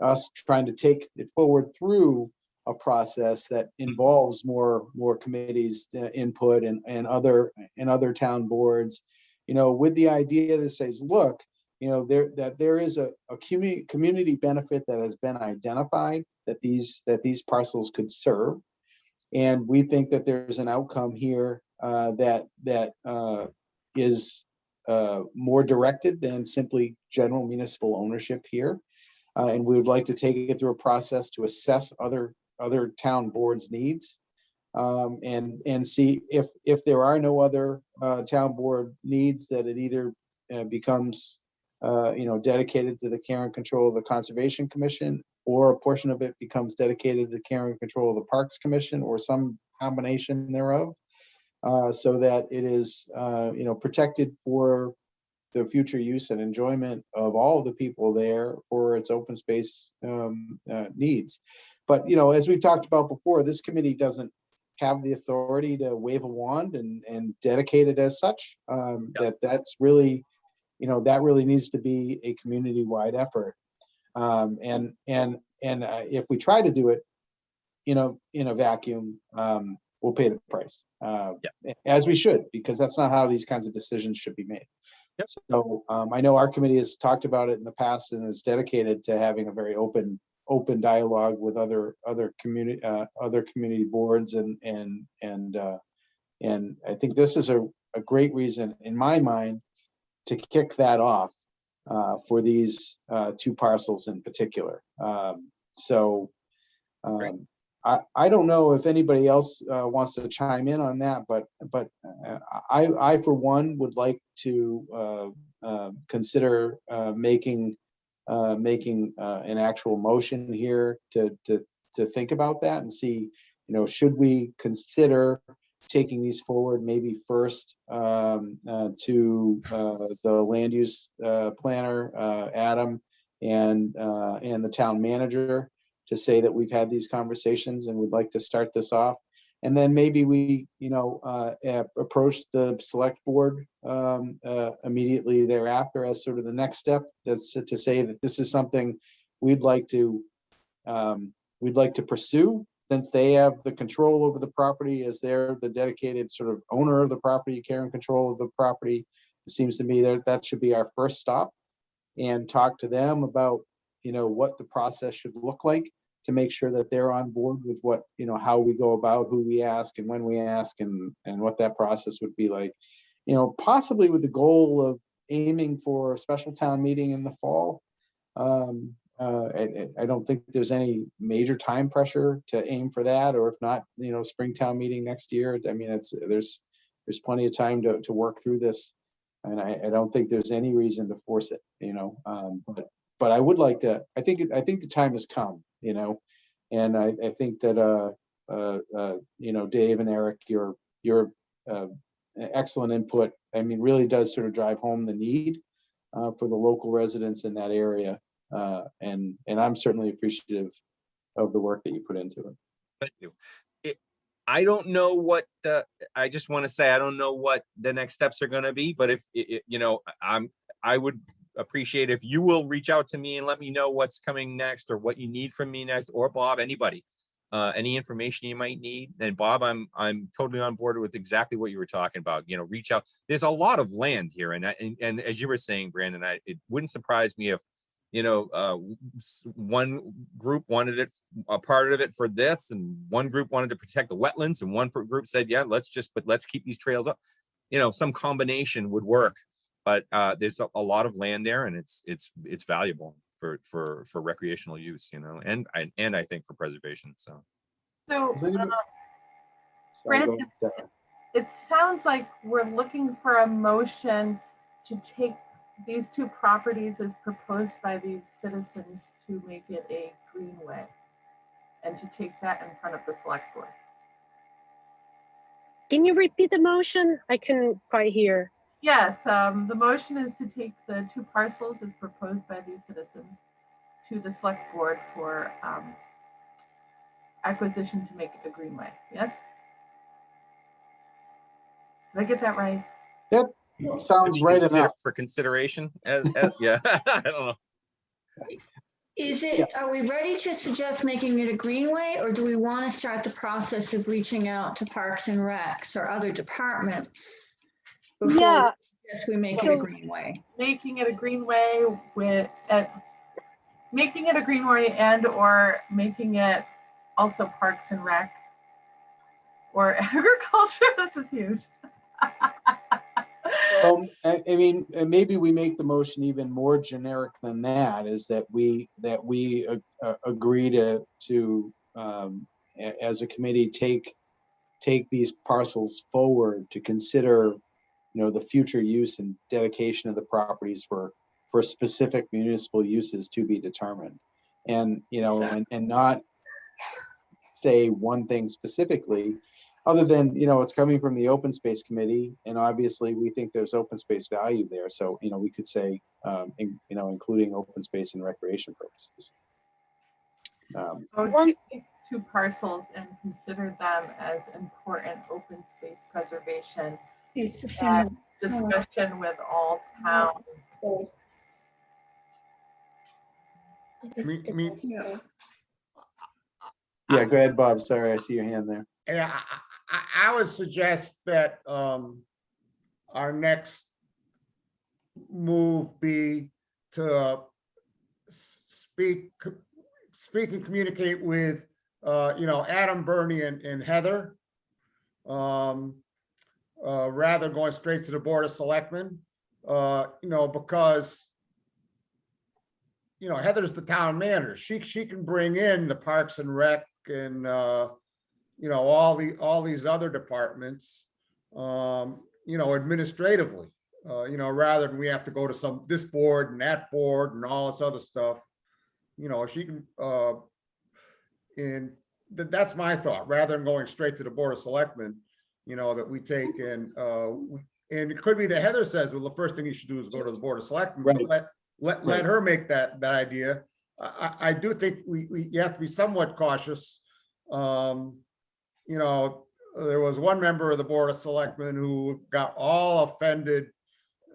us trying to take it forward through a process that involves more committees input and other town boards, with the idea that says, look, that there is a community benefit that has been identified that these parcels could serve. And we think that there's an outcome here that is more directed than simply general municipal ownership here. And we would like to take it through a process to assess other town boards' needs, and see if there are no other town board needs, that it either becomes dedicated to the care and control of the Conservation Commission, or a portion of it becomes dedicated to the care and control of the Parks Commission, or some combination thereof, so that it is protected for the future use and enjoyment of all of the people there for its open space needs. But as we've talked about before, this committee doesn't have the authority to wave a wand and dedicate it as such. That's really, that really needs to be a community-wide effort. And if we try to do it, in a vacuum, we'll pay the price, as we should, because that's not how these kinds of decisions should be made. Yep. So I know our committee has talked about it in the past and is dedicated to having a very open dialogue with other community boards, and I think this is a great reason in my mind to kick that off for these two parcels in particular. I don't know if anybody else wants to chime in on that, but I for one would like to consider making an actual motion here to think about that and see, should we consider taking these forward, maybe first to the land use planner, Adam, and the town manager, to say that we've had these conversations and would like to start this off. And then maybe we, approach the select board immediately thereafter as sort of the next step. That's to say that this is something we'd like to pursue, since they have the control over the property, as they're the dedicated sort of owner of the property, care and control of the property. It seems to me that should be our first stop, and talk to them about what the process should look like, to make sure that they're on board with what, how we go about, who we ask and when we ask, and what that process would be like, possibly with the goal of aiming for a special town meeting in the fall. I don't think there's any major time pressure to aim for that, or if not, spring town meeting next year. I mean, there's plenty of time to work through this, and I don't think there's any reason to force it, but I would like to. I think the time has come, and I think that Dave and Eric, your excellent input, I mean, really does sort of drive home the need for the local residents in that area, and I'm certainly appreciative of the work that you put into it. Thank you. I don't know what I just want to say, I don't know what the next steps are going to be, but if I would appreciate if you will reach out to me and let me know what's coming next, or what you need from me next, or Bob, anybody, any information you might need. And Bob, I'm totally on board with exactly what you were talking about. Reach out. There's a lot of land here, and as you were saying, Brandon, it wouldn't surprise me if one group wanted it, a part of it for this, and one group wanted to protect the wetlands, and one group said, yeah, let's keep these trails up. Some combination would work. But there's a lot of land there, and it's valuable for recreational use, and I think for preservation. So Brandon, it sounds like we're looking for a motion to take these two properties as proposed by these citizens to make it a greenway, and to take that in front of the select board. Can you repeat the motion? I couldn't quite hear. Yes, the motion is to take the two parcels as proposed by these citizens to the select board for acquisition to make a greenway. Yes? Did I get that right? That sounds right enough. For consideration, yeah, I don't know. Is it, are we ready to suggest making it a greenway, or do we want to start the process of reaching out to Parks and Recs or other departments before Yeah, yes, we make it a So- greenway. Making it a greenway with, making it a greenway and or making it also Parks and Rec or agriculture. This is huge. I mean, and maybe we make the motion even more generic than that, is that we agree to as a committee, take these parcels forward to consider, the future use and dedication of the properties for specific municipal uses to be determined. And, and not say one thing specifically, other than, it's coming from the open space committee, and obviously we think there's open space value there. So, we could say, including open space and recreation purposes. So take two parcels and consider them as important open space preservation It's the and same. discussion with all town. Yeah. Yeah, go ahead, Bob. Sorry, I see your hand there. Yeah, I would suggest that our next move be to speak and communicate with, Adam, Bernie, and Heather. Rather than going straight to the Board of Selectmen, because Heather's the town manager. She can bring in the Parks and Rec and all these other departments, administratively, rather than we have to go to this board and that board and all this other stuff. She can, and that's my thought, rather than going straight to the Board of Selectmen, that we take and it could be that Heather says, well, the first thing you should do is go to the Board of Selectmen, but Right. let her make that idea. I do think you have to be somewhat cautious. There was one member of the Board of Selectmen who got all offended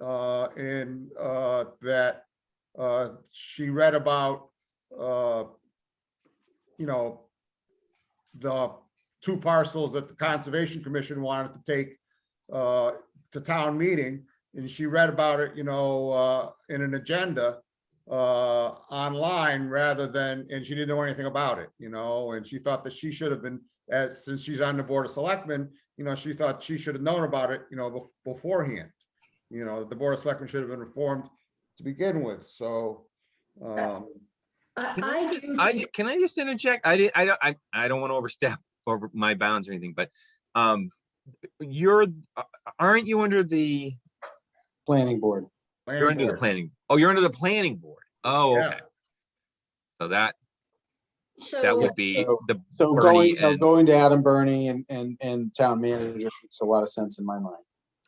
in that she read about the two parcels that the Conservation Commission wanted to take to town meeting, and she read about it, in an agenda online rather than, and she didn't know anything about it, and she thought that she should have been, since she's on the Board of Selectmen, she thought she should have known about it, beforehand. The Board of Selectmen should have been informed to begin with. So, I do think- Can I just interject? I don't want to overstep over my bounds or anything, but aren't you under the Planning board. you're under the planning? Oh, you're under the planning board. Oh, Yeah. okay. So that So, would be the So Bernie going, and going to Adam, Bernie and town manager makes a lot of sense in my mind.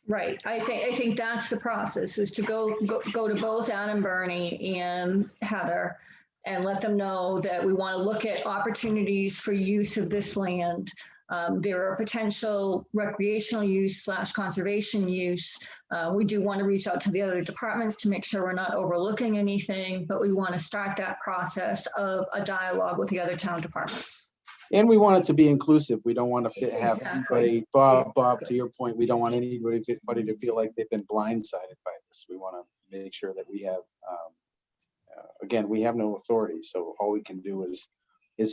right, I think that's the process, is to go to both Adam, Bernie, and Heather, and let them know that we want to look at opportunities for use of this land. There are potential recreational use / conservation use. We do want to reach out to the other departments to make sure we're not overlooking anything, but we want to start that process of a dialogue with the other town departments. And we want it to be inclusive. We don't want to have Exactly. anybody, Bob, to your point, we don't want anybody to feel like they've been blindsided by this. We want to make sure that we have, again, we have no authority, so all we can do is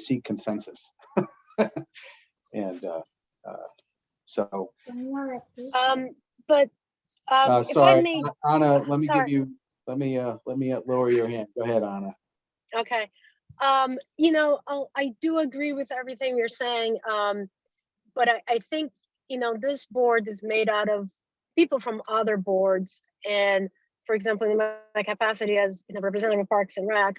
seek consensus. And so, But if I sorry, may, Anna, let me give sorry. you, let me lower your hand. Go ahead, Anna. Okay. I do agree with everything you're saying. But I think, this board is made out of people from other boards. And for example, in my capacity as representative of Parks and Rec,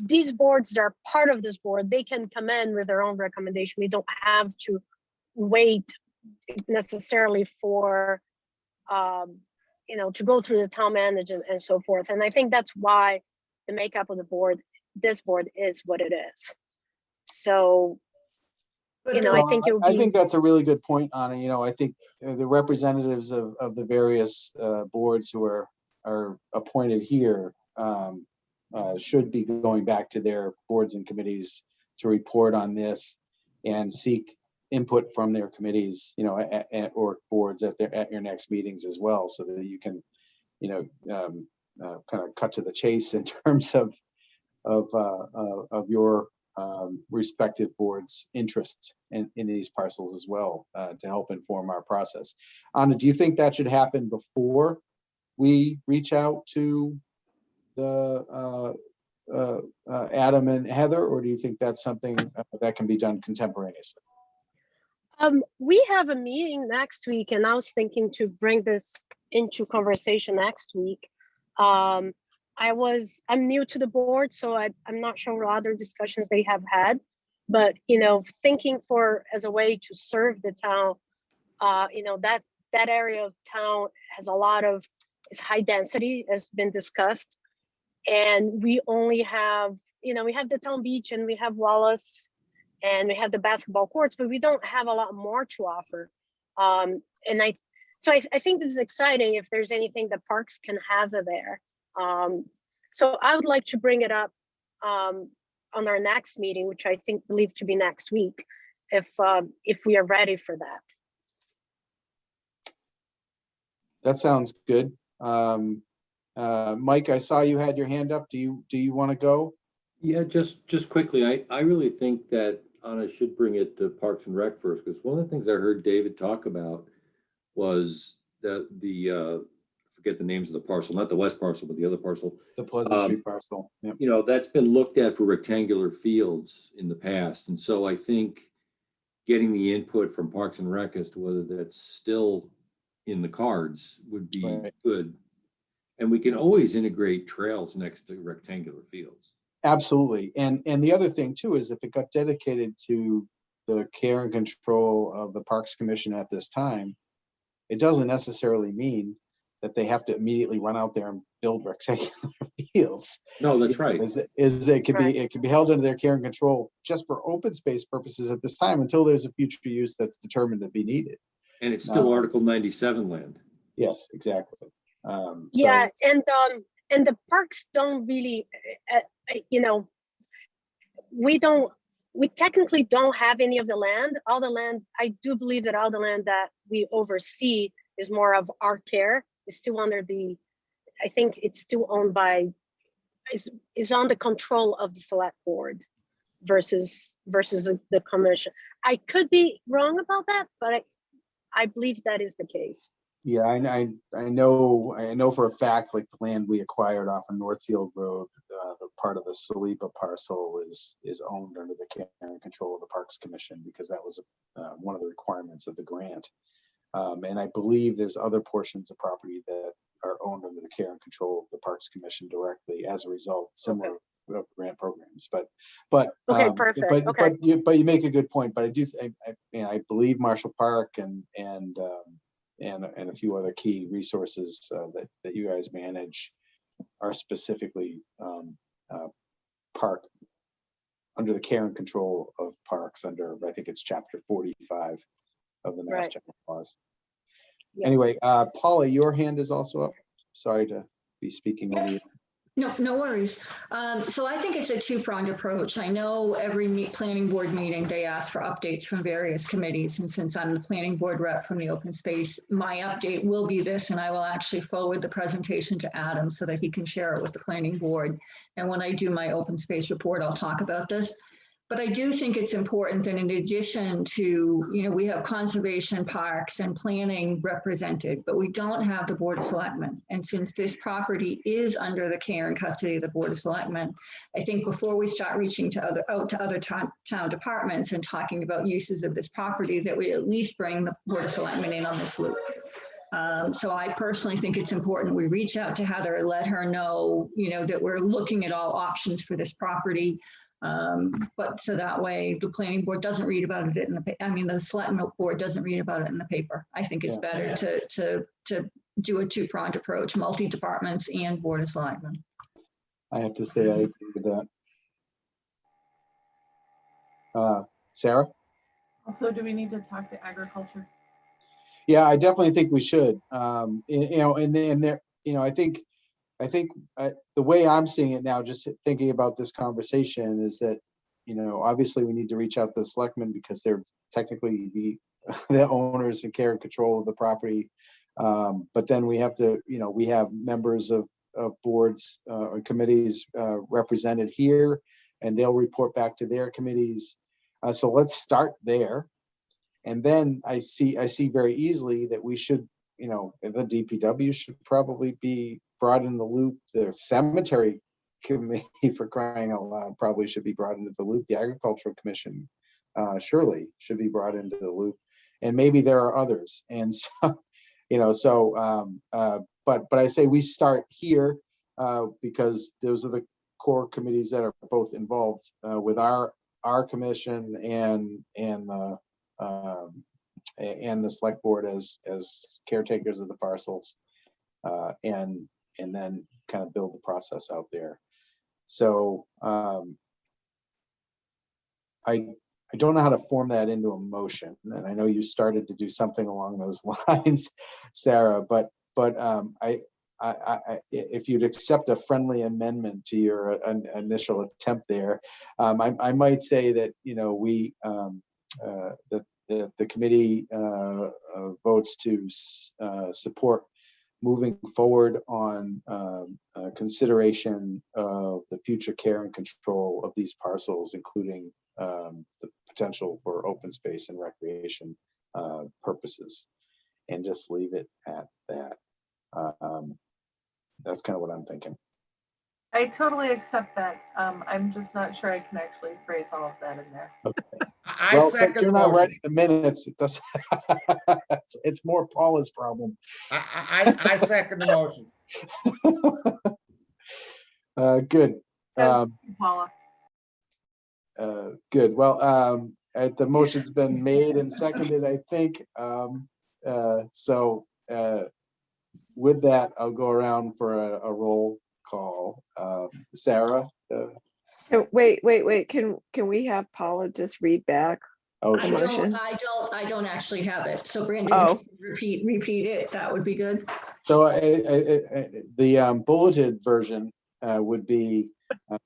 these boards that are part of this board, they can come in with their own recommendation. We don't have to wait necessarily for, to go through the town manager and so forth. And I think that's why the makeup of the board, this board is what it is. So, I Well, think it would I be, think that's a really good point, Anna. I think the representatives of the various boards who are appointed here should be going back to their boards and committees to report on this and seek input from their committees, you know, or boards at your next meetings as well, so that you can, you know, kind of cut to the chase in terms of your respective boards' interests in these parcels as well, to help inform our process. Anna, do you think that should happen before we reach out to the Adam and Heather, or do you think that's something that can be done contemporaneously? We have a meeting next week, and I was thinking to bring this into conversation next week. I'm new to the board, so I'm not sure what other discussions they have had, but, you know, thinking as a way to serve the town, you know, that area of town has a lot of, it's high density, has been discussed. And we only have, you know, we have the town beach and we have Wallace and we have the basketball courts, but we don't have a lot more to offer. And I think this is exciting if there's anything that parks can have there. So I would like to bring it up on our next meeting, which I believe to be next week, if we are ready for that. That sounds good. Mike, I saw you had your hand up. Do you want to go? Yeah, just quickly, I really think that Anna should bring it to Parks and Rec first, because one of the things I heard David talk about was that forget the names of the parcel, not the west parcel, but the other parcel. The Pleasant Street parcel. Yep. You know, that's been looked at for rectangular fields in the past. And so I think getting the input from Parks and Rec as to whether that's still in the cards would be good. And we can always integrate trails next to rectangular fields. Absolutely. And the other thing too is if it got dedicated to the care and control of the Parks Commission at this time, it doesn't necessarily mean that they have to immediately run out there and build rectangular fields. No, that's right. It could be held under their care and control just for open space purposes at this time until there's a future use that's determined to be needed. And it's still Article 97 land. Yes, exactly. Yeah, and the parks don't really, you know, we technically don't have any of the land. All the land, I do believe that all the land that we oversee is more of our care. It's still under I think it's still owned by, is on the control of the select board versus the commission. I could be wrong about that, but I believe that is the case. Yeah, I know for a fact, like the land we acquired off of Northfield Road, the part of the Saliba parcel is owned under the care and control of the Parks Commission, because that was one of the requirements of the grant. And I believe there's other portions of property that are owned under the care and control of the Parks Commission directly as a result, similar grant programs. But okay, perfect. But you make a good point. But I do, I believe Marshall Park and a few other key resources that you guys manage are specifically park under the care and control of parks under, I think it's chapter 45 of the Mass General Laws. Yeah. Anyway, Paula, your hand is also up. Sorry to be speaking over you. No worries. So I think it's a two-pronged approach. I know every planning board meeting, they ask for updates from various committees. And since I'm the planning board rep from the open space, my update will be this, and I will actually forward the presentation to Adam so that he can share it with the planning board. And when I do my open space report, I'll talk about this. But I do think it's important that in addition to, you know, we have conservation, parks, and planning represented, but we don't have the Board of Selectmen. And since this property is under the care and custody of the Board of Selectmen, I think before we start reaching out to other town departments and talking about uses of this property, that we at least bring the Board of Selectmen in on this loop. So I personally think it's important we reach out to Heather and let her know, you know, that we're looking at all options for this property. But so that way the planning board doesn't read about it in the selectmen board doesn't read about it in the paper. I think it's better to do a two-pronged approach, multi-departments and Board of Selectmen. I have to say I agree with that. Sarah? Also, do we need to talk to agriculture? Yeah, I definitely think we should. You know, and there, you know, I think the way I'm seeing it now, just thinking about this conversation, is that obviously we need to reach out to the selectmen because they're technically the owners and care and control of the property. But then we have to, we have members of boards or committees represented here, and they'll report back to their committees. So let's start there. And then I see very easily that we should, the DPW should probably be brought in the loop. The cemetery committee, for crying out loud, probably should be brought into the loop. The Agricultural Commission surely should be brought into the loop. And maybe there are others. And so, but I say we start here because those are the core committees that are both involved with our commission and the select board as caretakers of the parcels, and then kind of build the process out there. So I don't know how to form that into a motion, and I know you started to do something along those lines, Sarah. But if you'd accept a friendly amendment to your initial attempt there, I might say that the committee votes to support moving forward on consideration of the future care and control of these parcels, including the potential for open space and recreation purposes, and just leave it at that. That's kind of what I'm thinking. I totally accept that. I'm just not sure I can actually phrase all of that in there. Okay. I Well, since second you're the not motion. writing the minutes, it does. It's more Paula's problem. I second the motion. Good. Paula. Good. Well, the motion's been made and seconded, I think. So with that, I'll go around for a roll call. Sarah? Wait, can we have Paula just read back? Oh, I sure. Motion. I don't actually have it. So Brandon, Oh. if you repeat it, that would be good. So the bulleted version would be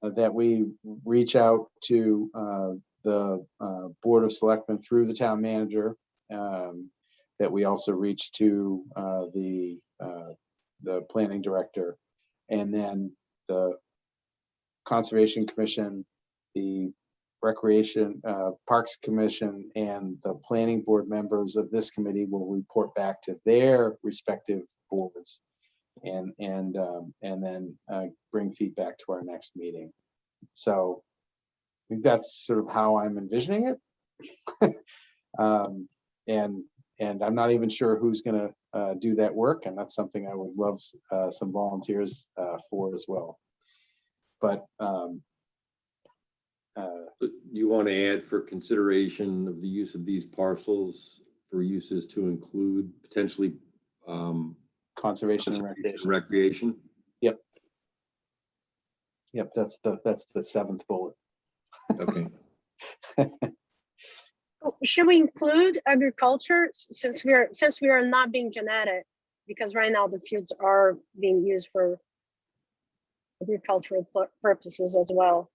that we reach out to the Board of Selectmen through the town manager, that we also reach to the planning director, and then the Conservation Commission, the Recreation Parks Commission, and the planning board members of this committee will report back to their respective boards, and then bring feedback to our next meeting. So I think that's sort of how I'm envisioning it. And I'm not even sure who's going to do that work, and that's something I would love some volunteers for as well. But You want to add for consideration of the use of these parcels for uses to include potentially conservation and recreation. recreation? Yep, that's the seventh bullet. Okay. Should we include agriculture since we are not being genetic? Because right now the fields are being used for agricultural purposes as well.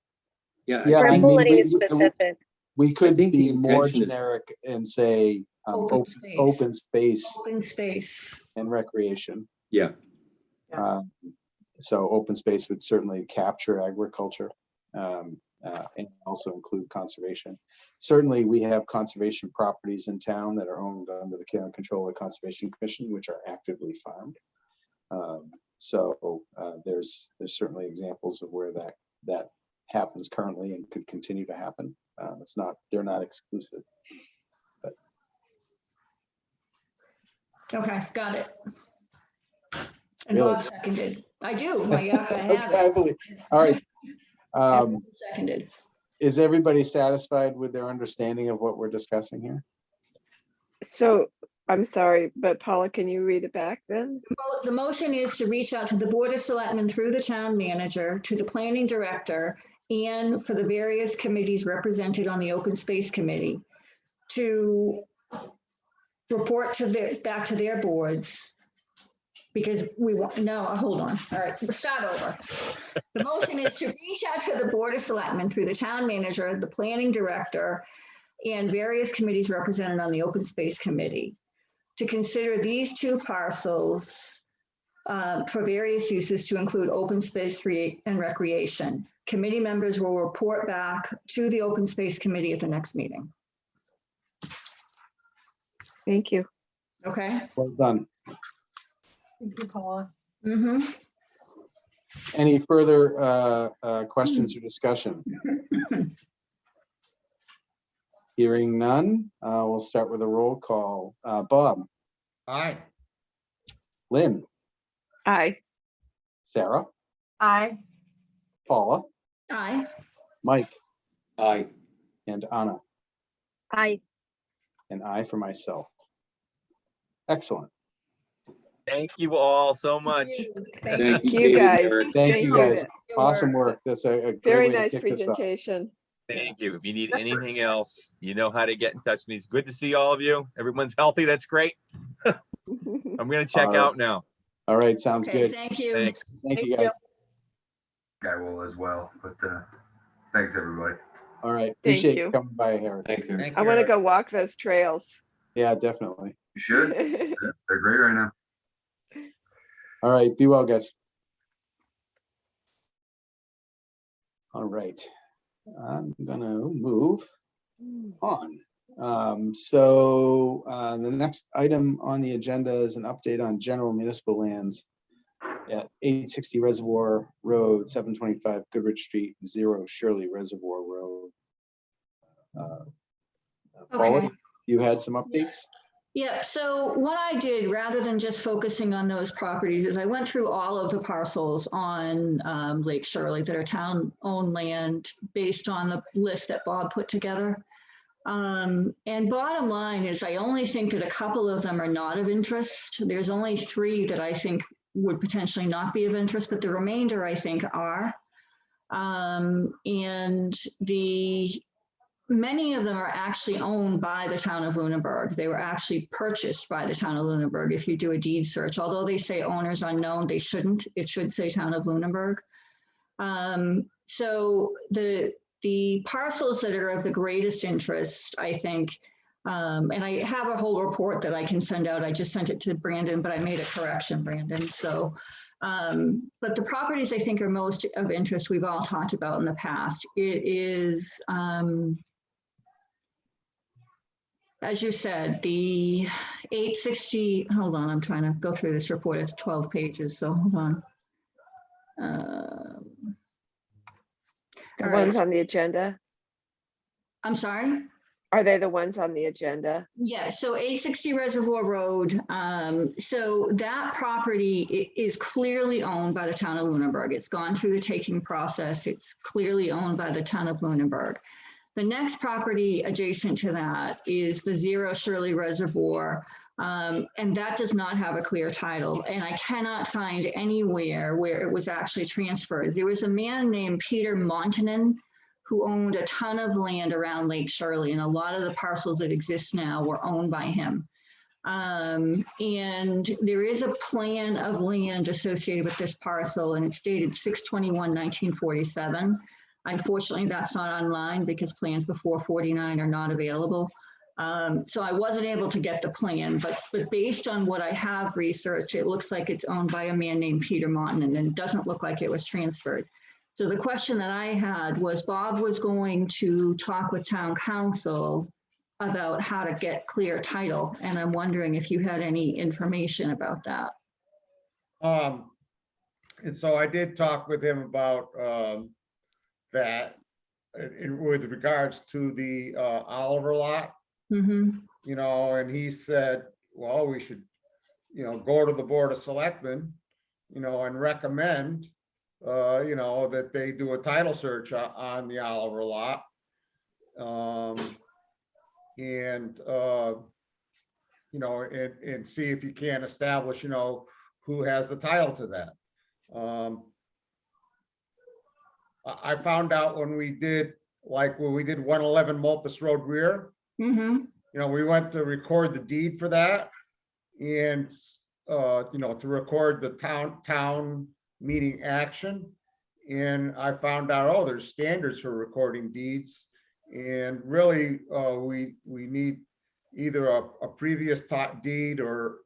Yeah. Yeah, Or I mean, bulleting is specific. We could think the be more intention is- generic and say Open space. open space Open space. and recreation. Yeah. So open space would certainly capture agriculture, and also include conservation. Certainly, we have conservation properties in town that are owned under the care and control of the Conservation Commission, which are actively farmed. So there's certainly examples of where that happens currently and could continue to happen. They're not exclusive. Okay, got it. And Really? Bob seconded. I do. I have Okay, I it. believe. All right. Everyone Seconded. Is everybody satisfied with their understanding of what we're discussing here? So I'm sorry, but Paula, can you read it back then? Well, the motion is to reach out to the Board of Selectmen through the town manager, to the planning director, and for the various committees represented on the open space committee to report back to their boards because we want, no, hold on. All right, we'll start over. The motion is to reach out to the Board of Selectmen through the town manager, the planning director, and various committees represented on the Open Space Committee to consider these two parcels for various uses to include open space and recreation. Committee members will report back to the Open Space Committee at the next meeting. Thank you. Okay? Well done. Thank you, Paula. Mm-hmm. Any further questions or discussion? Hearing none, we'll start with a roll call. Bob, Aye. Lynn, Aye. Sarah, Aye. Paula, Aye. Mike, Aye. and Anna, I, and I for myself. Excellent. Thank you all so much. Thank Thank you, you, Katie and guys. Eric. Thank you, guys. Good Awesome work. That's a great Very way to nice kick this off. presentation. Thank you. If you need anything else, you know how to get in touch with me. It's good to see all of you. Everyone's healthy. That's great. I'm going to check All right. out now. All right, sounds Okay, good. thank you. Thanks. Thank you, Thank you. guys. I will as well, but thanks, everybody. All right, Thank appreciate you. you coming by, Eric. Thanks, Eric. Thank I you, want to Eric. go walk those trails. Yeah, definitely. You should. They're great right now. All right, be well, guys. All right, I'm gonna move on. The next item on the agenda is an update on general municipal lands at 860 Reservoir Road, 725 Goodrich Street, 0 Shirley Reservoir Road. Paula, Okay. you had some updates? Yeah, so what I did, rather than just focusing on those properties, is I went through all of the parcels on Lake Shirley that are town-owned land based on the list that Bob put together. And bottom line is, I only think that a couple of them are not of interest. There's only 3 that I think would potentially not be of interest, but the remainder I think are. And many of them are actually owned by the town of Lunenburg. They were actually purchased by the town of Lunenburg. If you do a deed search, although they say owners unknown, they shouldn't. It should say town of Lunenburg. So the parcels that are of the greatest interest, I think, and I have a whole report that I can send out. I just sent it to Brandon, but I made a correction, Brandon. So, but the properties I think are most of interest, we've all talked about in the past. It is, as you said, the 860, hold on, I'm trying to go through this report. It's 12 pages, so hold on. The All right. ones on the agenda, I'm sorry? are they the ones on the agenda? Yeah, so 860 Reservoir Road, so that property is clearly owned by the town of Lunenburg. It's gone through the taking process. It's clearly owned by the town of Lunenburg. The next property adjacent to that is the 0 Shirley Reservoir, and that does not have a clear title. And I cannot find anywhere where it was actually transferred. There was a man named Peter Montanen who owned a ton of land around Lake Shirley, and a lot of the parcels that exist now were owned by him. And there is a plan of land associated with this parcel, and it's dated 6/21/1947. Unfortunately, that's not online because plans before 49 are not available. So I wasn't able to get the plan, but based on what I have researched, it looks like it's owned by a man named Peter Montanen, and it doesn't look like it was transferred. So the question that I had was, Bob was going to talk with town council about how to get clear title, and I'm wondering if you had any information about that. And so I did talk with him about that with regards to the Oliver lot, Mm-hmm. you know, and he said, well, we should, you know, go to the Board of Selectmen, you know, and recommend, you know, that they do a title search on the Oliver lot. And, you know, and see if you can establish, you know, who has the title to that. I found out when we did 111 Mulpus Road rear, Mm-hmm. you know, we went to record the deed for that. And to record the town meeting action. And I found out, oh, there's standards for recording deeds. And really, we need either a previous deed or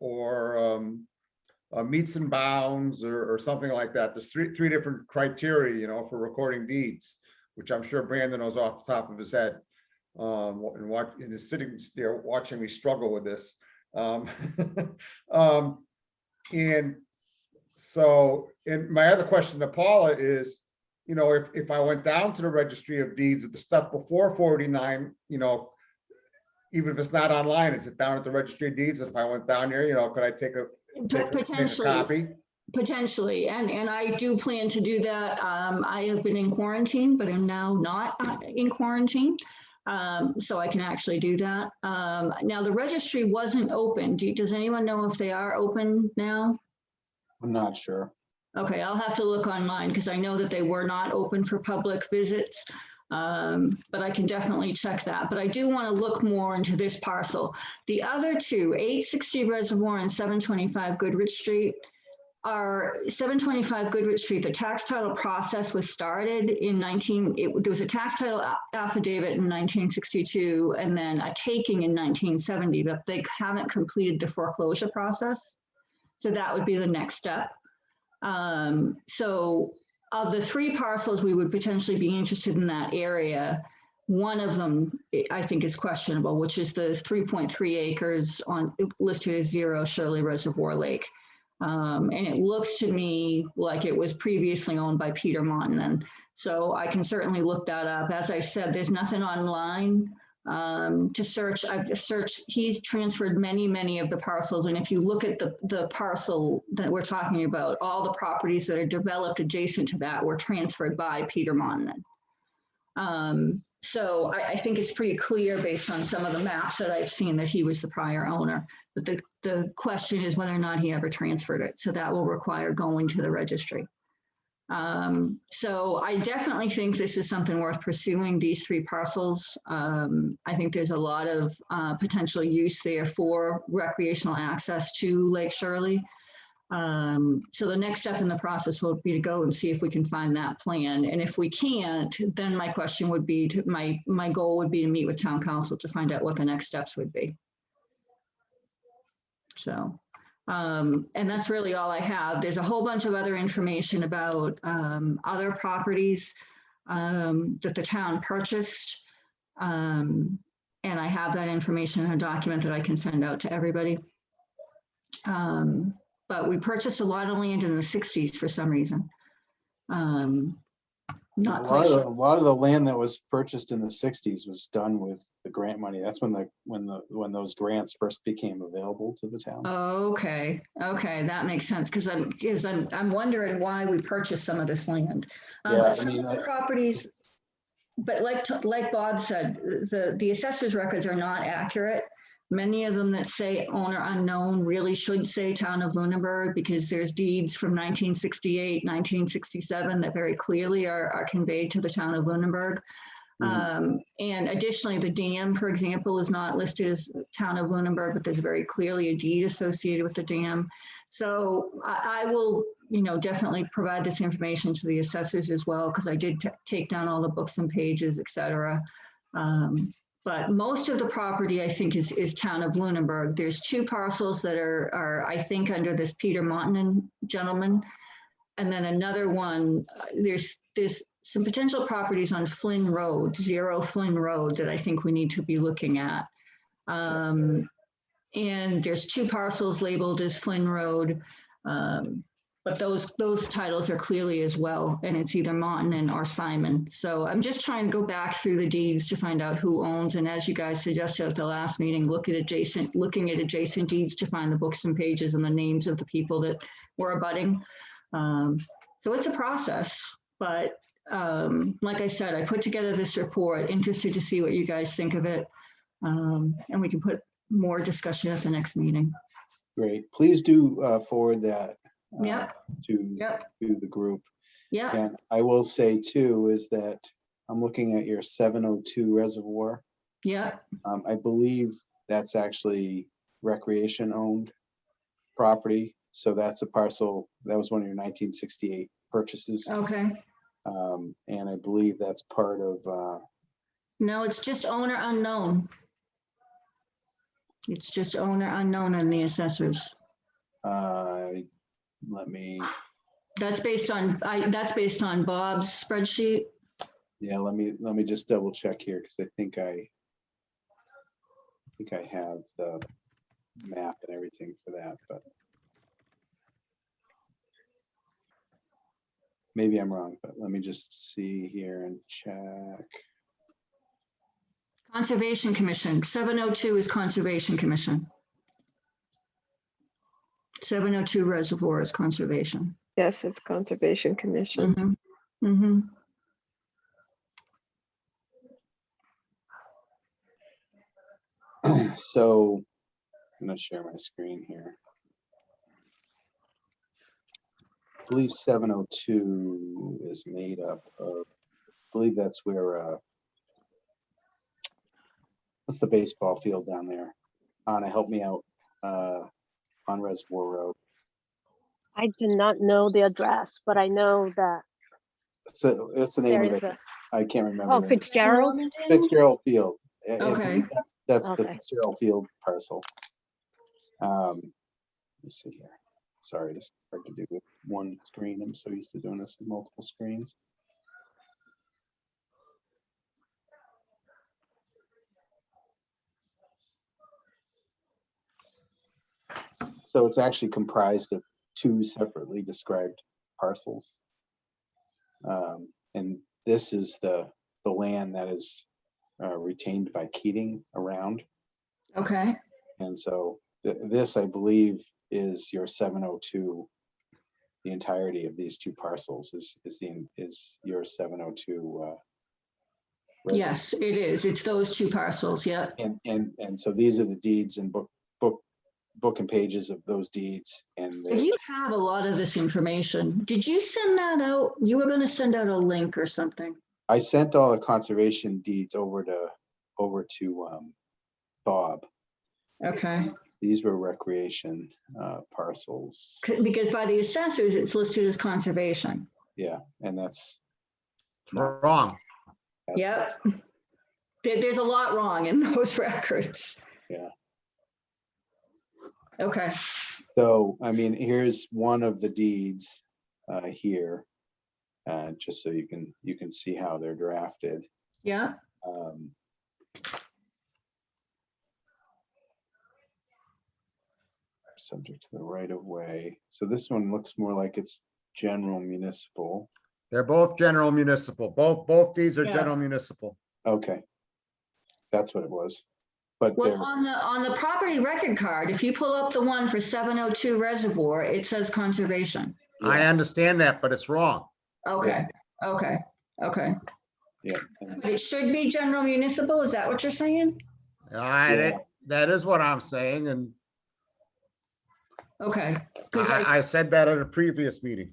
meets and bounds or something like that. There's three different criteria, for recording deeds, which I'm sure Brandon knows off the top of his head. And is sitting there watching me struggle with this. And so, and my other question to Paula is, if I went down to the registry of deeds, the stuff before 49, even if it's not online, is it down at the registry of deeds? If I went down there, could I take a Potentially. copy? Potentially, and I do plan to do that. I have been in quarantine, but I'm now not in quarantine. So I can actually do that. Now the registry wasn't open. Does anyone know if they are open now? I'm not sure. Okay, I'll have to look online because I know that they were not open for public visits. But I can definitely check that. But I do want to look more into this parcel. The other two, 860 Reservoir and 725 Goodrich Street, are 725 Goodrich Street. The tax title process was started in there was a tax title affidavit in 1962 and then a taking in 1970, but they haven't completed the foreclosure process. So that would be the next step. So of the three parcels, we would potentially be interested in that area. One of them, I think, is questionable, which is the 3.3 acres listed as 0 Shirley Reservoir Lake. And it looks to me like it was previously owned by Peter Montanen. So I can certainly look that up. As I said, there's nothing online to search. I've searched, he's transferred many of the parcels. And if you look at the parcel that we're talking about, all the properties that are developed adjacent to that were transferred by Peter Montanen. So I think it's pretty clear based on some of the maps that I've seen that he was the prior owner. But the question is whether or not he ever transferred it. So that will require going to the registry. So I definitely think this is something worth pursuing, these three parcels. I think there's a lot of potential use there for recreational access to Lake Shirley. So the next step in the process will be to go and see if we can find that plan. And if we can't, then my question would be my goal would be to meet with town council to find out what the next steps would be. So, and that's really all I have. There's a whole bunch of other information about other properties that the town purchased. And I have that information in a document that I can send out to everybody. But we purchased a lot of land in the 60s for some reason. Not A quite sure. lot of the land that was purchased in the 60s was done with the grant money. That's when those grants first became available to the town. Okay, that makes sense because I'm wondering why we purchased some of this land. Yeah, But I some mean, of the properties, but like Bob said, the assessor's records are not accurate. Many of them that say owner unknown really should say town of Lunenburg because there's deeds from 1968, 1967 that very clearly are conveyed to the town of Lunenburg. And additionally, the dam, for example, is not listed as town of Lunenburg, but there's very clearly a deed associated with the dam. So I will, definitely provide this information to the assessors as well, because I did take down all the books and pages, et cetera. But most of the property, I think, is town of Lunenburg. There's two parcels that are I think, under this Peter Montanen gentleman. And then another one, there's some potential properties on Flynn Road, 0 Flynn Road, that I think we need to be looking at. And there's two parcels labeled as Flynn Road. But those titles are clearly as well, and it's either Montanen or Simon. So I'm just trying to go back through the deeds to find out who owns. And as you guys suggested at the last meeting, looking at adjacent deeds to find the books and pages and the names of the people that were abutting. So it's a process, but like I said, I put together this report, interested to see what you guys think of it. And we can put more discussion at the next meeting. Great. Please do forward that Yep. to the group. Yeah. And I will say too, is that I'm looking at your 702 Reservoir. Yeah. I believe that's actually recreation owned property. So that's a parcel, that was one of your 1968 purchases. Okay. And I believe that's part of, No, it's just owner unknown. It's just owner unknown on the assessors. let me, That's based on, that's based on Bob's spreadsheet. yeah, let me just double check here, because I think I have the map and everything for that, but maybe I'm wrong, but let me just see here and check. Conservation Commission, 702 is Conservation Commission. 702 Reservoir is Conservation. Yes, it's Conservation Commission. Mhm. Mhm. So I'm gonna share my screen here. I believe 702 is made up of, I believe that's where, what's the baseball field down there? Anna, help me out, on Reservoir Road. I do not know the address, but I know that So it's the name there of is it. a, I can't remember. oh, the name. Fitzgerald. Fitzgerald Field. I believe Okay. That's the Okay. Fitzgerald Field parcel. Let me see here. Sorry, this is hard to do with one screen. I'm so used to doing this with multiple screens. So it's actually comprised of two separately described parcels. And this is the land that is retained by Keating around. Okay. And so this, I believe, is your 702. The entirety of these two parcels is your 702. Reservoir. Yes, it is. It's those two parcels. Yeah. And so these are the deeds and book and pages of those deeds. And So you have a lot of this information. Did you send that out? You were going to send out a link or something. I sent all the conservation deeds over to Bob. Okay. These were recreation parcels. Because by the assessors, it's listed as conservation. Yeah, and that's Wrong. Yep. There's a lot wrong in those records. Yeah. Okay. So, I mean, here's one of the deeds here, just so you can see how they're drafted. Yeah. Subject to the right of way. So this one looks more like it's general municipal. They're both general municipal. Both deeds are Yeah. general municipal. Okay. That's what it was. But Well, they're, on the property record card, if you pull up the one for 702 Reservoir, it says conservation. I yeah, understand that, but it's wrong. Okay. Okay. Okay. yeah, and- But it should be general municipal. Is that what you're saying? Yeah. That is what I'm saying, and Okay. Because I said that at a previous meeting.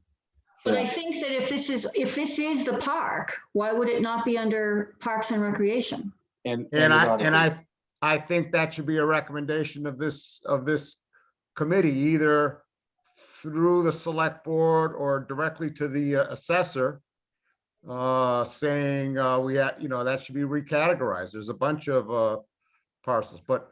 But I Yeah. think that if this is the park, why would it not be under Parks and Recreation? And And it ought to be. I think that should be a recommendation of this committee, either through the select board or directly to the assessor, saying we have, that should be recategorized. There's a bunch of parcels, but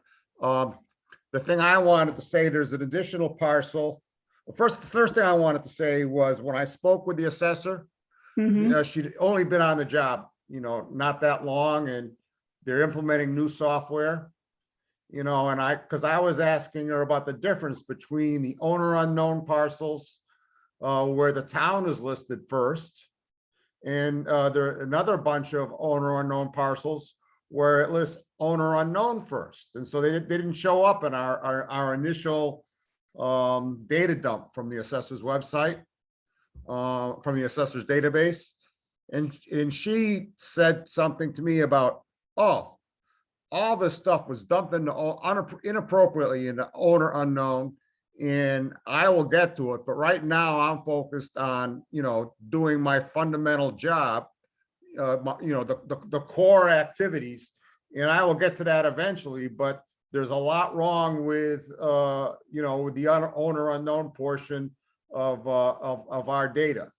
the thing I wanted to say, there's an additional parcel. Well, the first thing I wanted to say was when I spoke with the assessor, Mhm. she'd only been on the job, not that long, and they're implementing new software. And because I was asking her about the difference between the owner unknown parcels, where the town is listed first, and there are another bunch of owner unknown parcels where it lists owner unknown first. And so they didn't show up in our initial data dump from the assessor's website, from the assessor's database. And she said something to me about, oh, all this stuff was dumped inappropriately into owner unknown, and I will get to it. But right now I'm focused on, doing my fundamental job, the core activities, and I will get to that eventually. But there's a lot wrong with, you know, with the owner unknown portion of our data.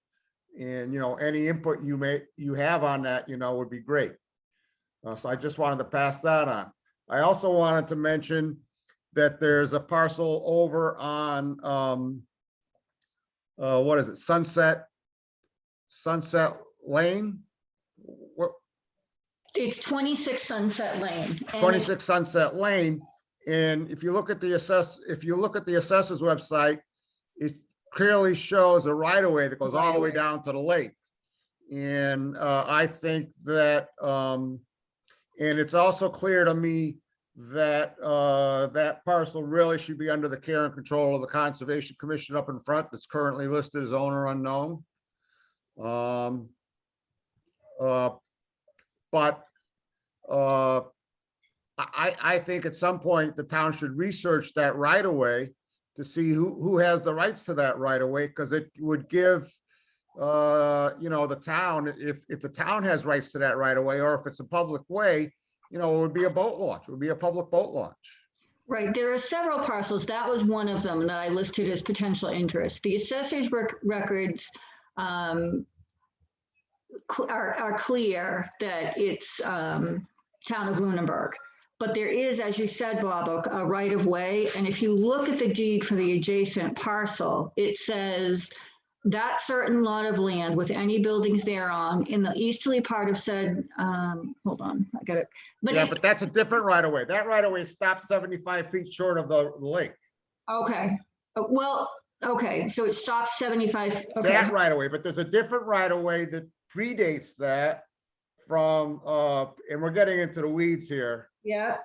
And, you know, any input you have on that, you know, would be great. So I just wanted to pass that on. I also wanted to mention that there's a parcel over on, what is it, Sunset Lane? What, It's 26 Sunset Lane. and 26 Sunset Lane, and if you look at the assessor's website, it clearly shows a right of way that goes all the way down to the lake. And I think that, and it's also clear to me that that parcel really should be under the care and control of the Conservation Commission up in front, that's currently listed as owner unknown. But I think at some point the town should research that right of way to see who has the rights to that right of way, because it would give, you know, the town, if the town has rights to that right of way, or if it's a public way, you know, it would be a boat launch, it would be a public boat launch. Right, there are several parcels. That was one of them that I listed as potential interest. The assessor's records are clear that it's town of Lunenburg. But there is, as you said, Bob, a right of way. And if you look at the deed for the adjacent parcel, it says that certain lot of land with any buildings thereon in the easterly part of said, hold on, I got it. Yeah, but that's a different right of way. That right of way stops 75 feet short of the lake. Okay, well, okay, so it stops 75, okay. That right of way, but there's a different right of way that predates that from, and we're getting into the weeds here. Yeah,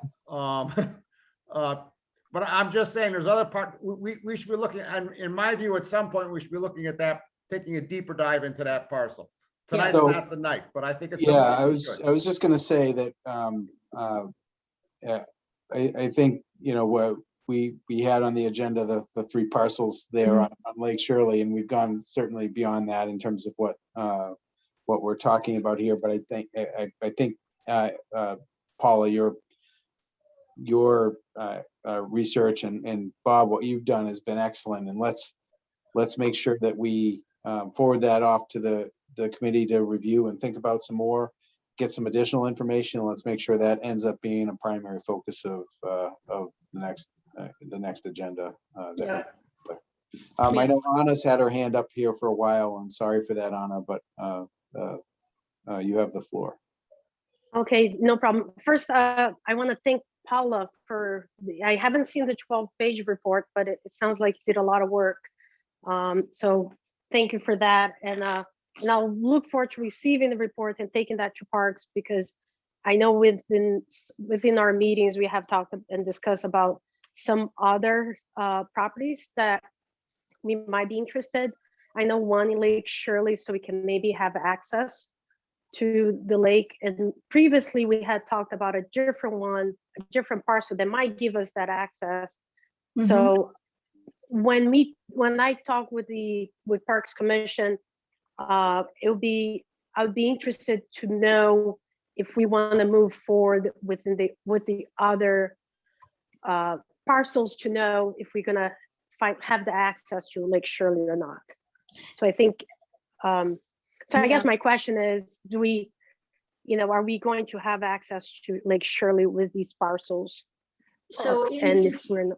But I'm just saying, there's other part, we should be looking, and in my view, at some point, we should be looking at that, taking a deeper dive into that parcel. Tonight's So- not the night, but I think it's. Yeah, something I we was, should. I was just gonna say that, I think, you know, what we had on the agenda, the three parcels there on Lake Shirley, and we've gone certainly beyond that in terms of what we're talking about here, but I think, Paula, your research and Bob, what you've done has been excellent, and let's make sure that we forward that off to the committee to review and think about some more, get some additional information, and let's make sure that ends up being a primary focus of the next agenda. Yeah. I know Anna's had her hand up here for a while, and sorry for that, Anna, but you have the floor. Okay, no problem. First, I want to thank Paula I haven't seen the 12-page report, but it sounds like you did a lot of work. So thank you for that. And I'll look forward to receiving the report and taking that to Parks, because I know within our meetings, we have talked and discussed about some other properties that we might be interested. I know one in Lake Shirley, so we can maybe have access to the lake. And previously we had talked about a different parcel that might give us that access. Mhm. So when I talk with Parks Commission, I would be interested to know if we want to move forward with the other parcels, to know if we're gonna have the access to Lake Shirley or not. So I think, so I guess my question is, are we going to have access to Lake Shirley with these parcels? so And if we're not,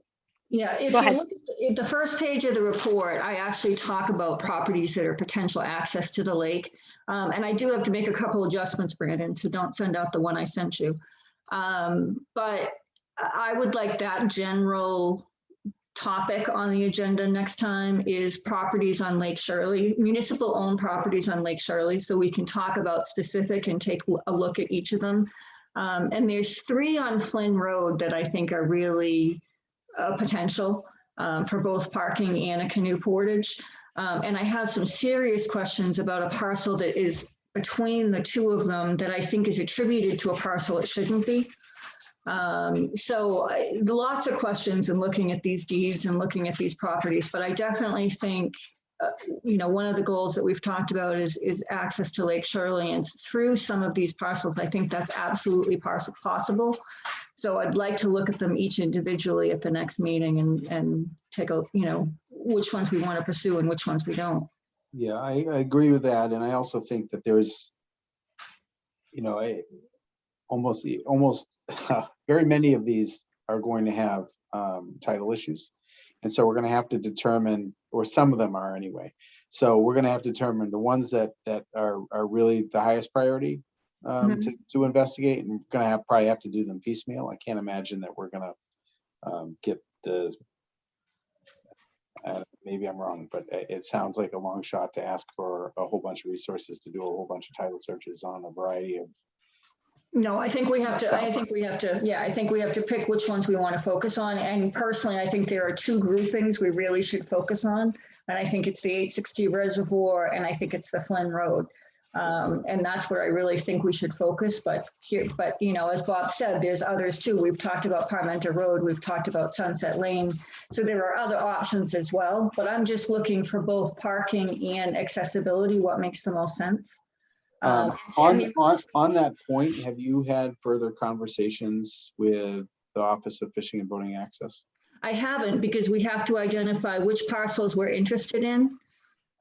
yeah, if Go you ahead. look at the first page of the report, I actually talk about properties that are potential access to the lake. And I do have to make a couple adjustments, Brandon, so don't send out the one I sent you. But I would like that general topic on the agenda next time is properties on Lake Shirley, municipal owned properties on Lake Shirley, so we can talk about specific and take a look at each of them. And there's 3 on Flynn Road that I think are really potential for both parking and a canoe portage. And I have some serious questions about a parcel that is between the 2 of them that I think is attributed to a parcel it shouldn't be. So lots of questions in looking at these deeds and looking at these properties, but I definitely think, one of the goals that we've talked about is access to Lake Shirley, and through some of these parcels, I think that's absolutely possible. So I'd like to look at them each individually at the next meeting and take a, which ones we want to pursue and which ones we don't. Yeah, I agree with that. And I also think that there's, almost very many of these are going to have title issues. And so we're going to have to determine, or some of them are anyway. So we're going to have to determine the ones that are really the highest priority to investigate, and we're going to probably have to do them piecemeal. I can't imagine that we're going to get the, maybe I'm wrong, but it sounds like a long shot to ask for a whole bunch of resources to do a whole bunch of title searches on a variety of. No, I think we have to pick which ones we want to focus on. And personally, I think there are two groupings we really should focus on. And I think it's the 860 Reservoir and I think it's the Flynn Road. And that's where I really think we should focus. But as Bob said, there's others too. We've talked about Parmenter Road. We've talked about Sunset Lane. So there are other options as well. But I'm just looking for both parking and accessibility, what makes the most sense. On that point, have you had further conversations with the Office of Fishing and Boating Access? I haven't, because we have to identify which parcels we're interested in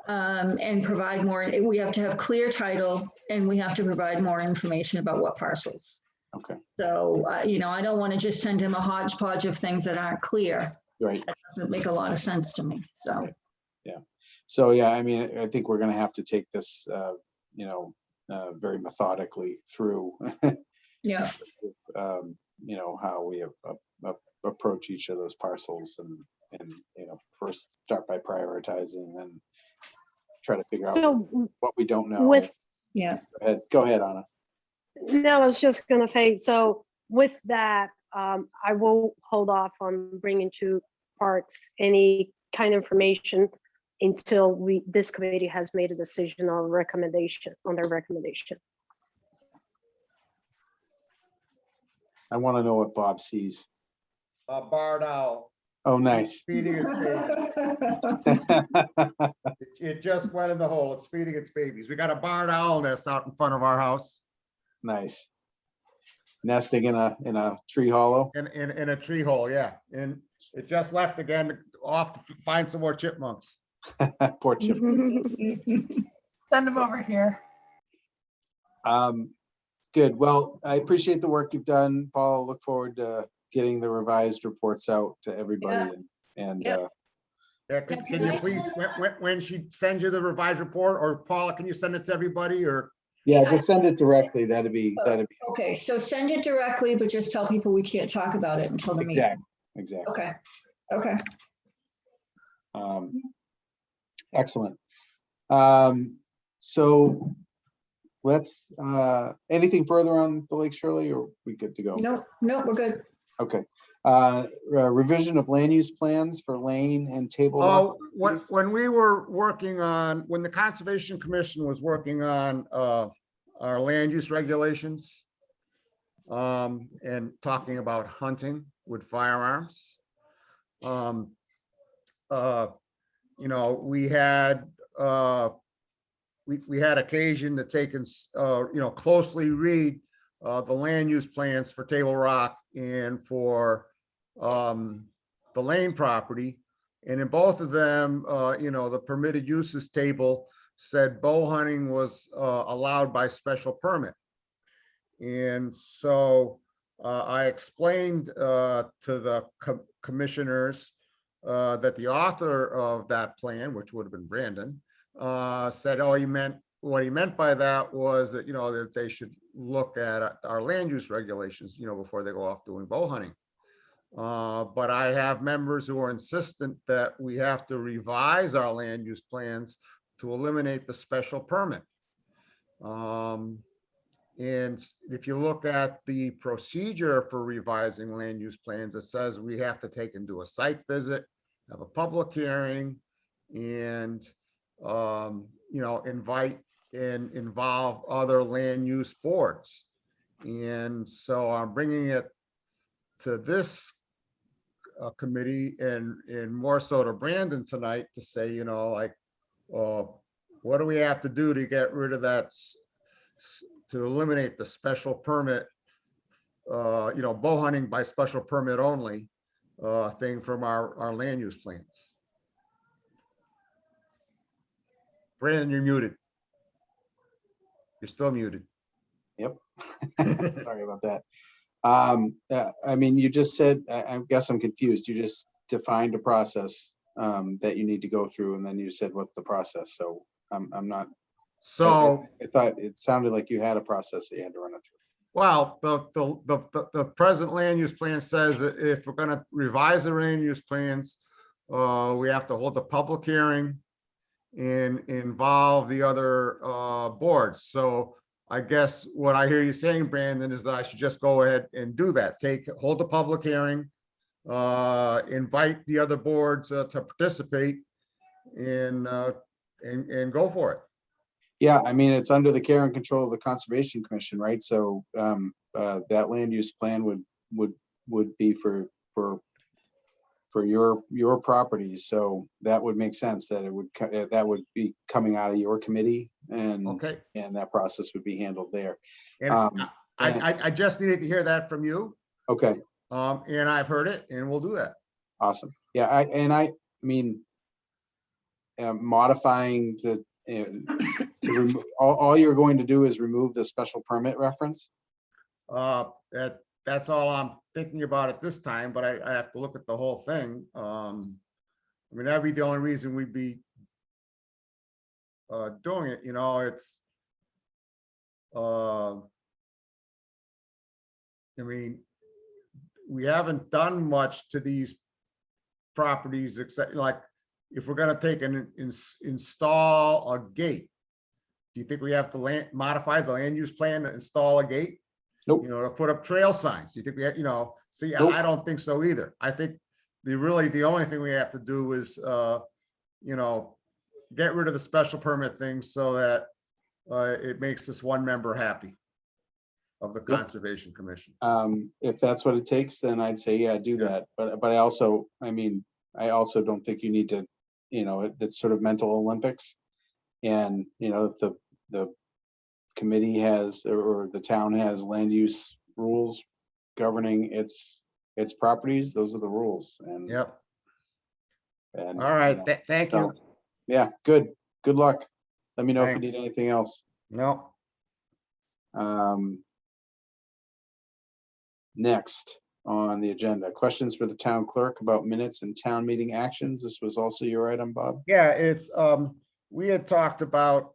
and provide more. We have to have clear title and we have to provide more information about what parcels. Okay. So, I don't want to just send him a hodgepodge of things that aren't clear. Right. That doesn't make a lot of sense to me. So. Yeah. So, yeah, I mean, I think we're going to have to take this, very methodically through, Yeah. how we approach each of those parcels and first start by prioritizing, then try to figure out So what we don't know. with, Yeah. Go ahead, Anna. no, I was just gonna say, so with that, I will hold off on bringing to parks any kind of information until this committee has made a decision on their recommendation. I want to know what Bob sees. A barred owl. Oh, nice. Feeding its babies. It just went in the hole. It's feeding its babies. We got a barred owl nest out in front of our house. Nice. Nesting in a tree hollow. In a tree hole, yeah. And it just left again, off to find some more chipmunks. Poor chip. Send them over here. Good. Well, I appreciate the work you've done, Paul. Look forward to getting the revised reports out to everybody. And Yeah. Yeah, can you please, when she sends you the revised report, or Paula, can you send it to everybody, or? yeah, just send it directly. That'd be. Okay, so send it directly, but just tell people we can't talk about it until the meeting. Exactly. Okay. Excellent. So let's, anything further on the Lake Shirley, or we good to go? No, we're good. Okay. Revision of land use plans for Lane and Table Rock. When we were working on, when the Conservation Commission was working on our land use regulations and talking about hunting with firearms, we had we had occasion to take and closely read the land use plans for Table Rock and for the Lane property. And in both of them, the permitted uses table said bow hunting was allowed by special permit. And so I explained to the commissioners that the author of that plan, which would have been Brandon, said, what he meant by that was that, that they should look at our land use regulations, before they go off doing bow hunting. But I have members who are insistent that we have to revise our land use plans to eliminate the special permit. And if you look at the procedure for revising land use plans, it says we have to take and do a site visit, have a public hearing, and invite and involve other land use boards. And so I'm bringing it to this committee and more so to Brandon tonight to say, what do we have to do to get rid of that, to eliminate the special permit bow hunting by special permit only, thing from our land use plans. Brandon, you're muted. You're still muted. Yep. Sorry about that. I mean, you just said, I guess I'm confused. You just defined a process that you need to go through, and then you said, what's the process? So I'm not, So, I thought it sounded like you had a process that you had to run it through. well, the present land use plan says that if we're gonna revise the land use plans, we have to hold a public hearing and involve the other boards. So I guess what I hear you saying, Brandon, is that I should just go ahead and do that. Hold a public hearing, invite the other boards to participate and go for it. Yeah, I mean, it's under the care and control of the Conservation Commission, right? So that land use plan would be for your properties. So that would make sense that that would be coming out of your committee, and Okay. and that process would be handled there. And I just needed to hear that from you. Okay, And I've heard it, and we'll do that. awesome. Yeah, I mean, modifying the all you're going to do is remove the special permit reference. That's all I'm thinking about at this time, but I have to look at the whole thing. I mean, that'd be the only reason we'd be doing it, it's I mean, we haven't done much to these properties except like if we're gonna take and install a gate. Do you think we have to modify the land use plan to install a gate? Nope. To put up trail signs. You think we have, see, Nope. I don't think so either. I think the only thing we have to do is, get rid of the special permit thing so that it makes this one member happy of the Yep. Conservation Commission. If that's what it takes, then I'd say, yeah, do Yeah. that. But I also don't think you need to, it's sort of mental Olympics. And, if the committee has, or the town has land use rules governing its properties, those are the rules. And, Yep. and All right. Thank you. so, yeah, good luck. Let me know if you Thanks. need anything else. No. Next on the agenda, questions for the town clerk about minutes and town meeting actions. This was also your item, Bob. Yeah, it's, we had talked about,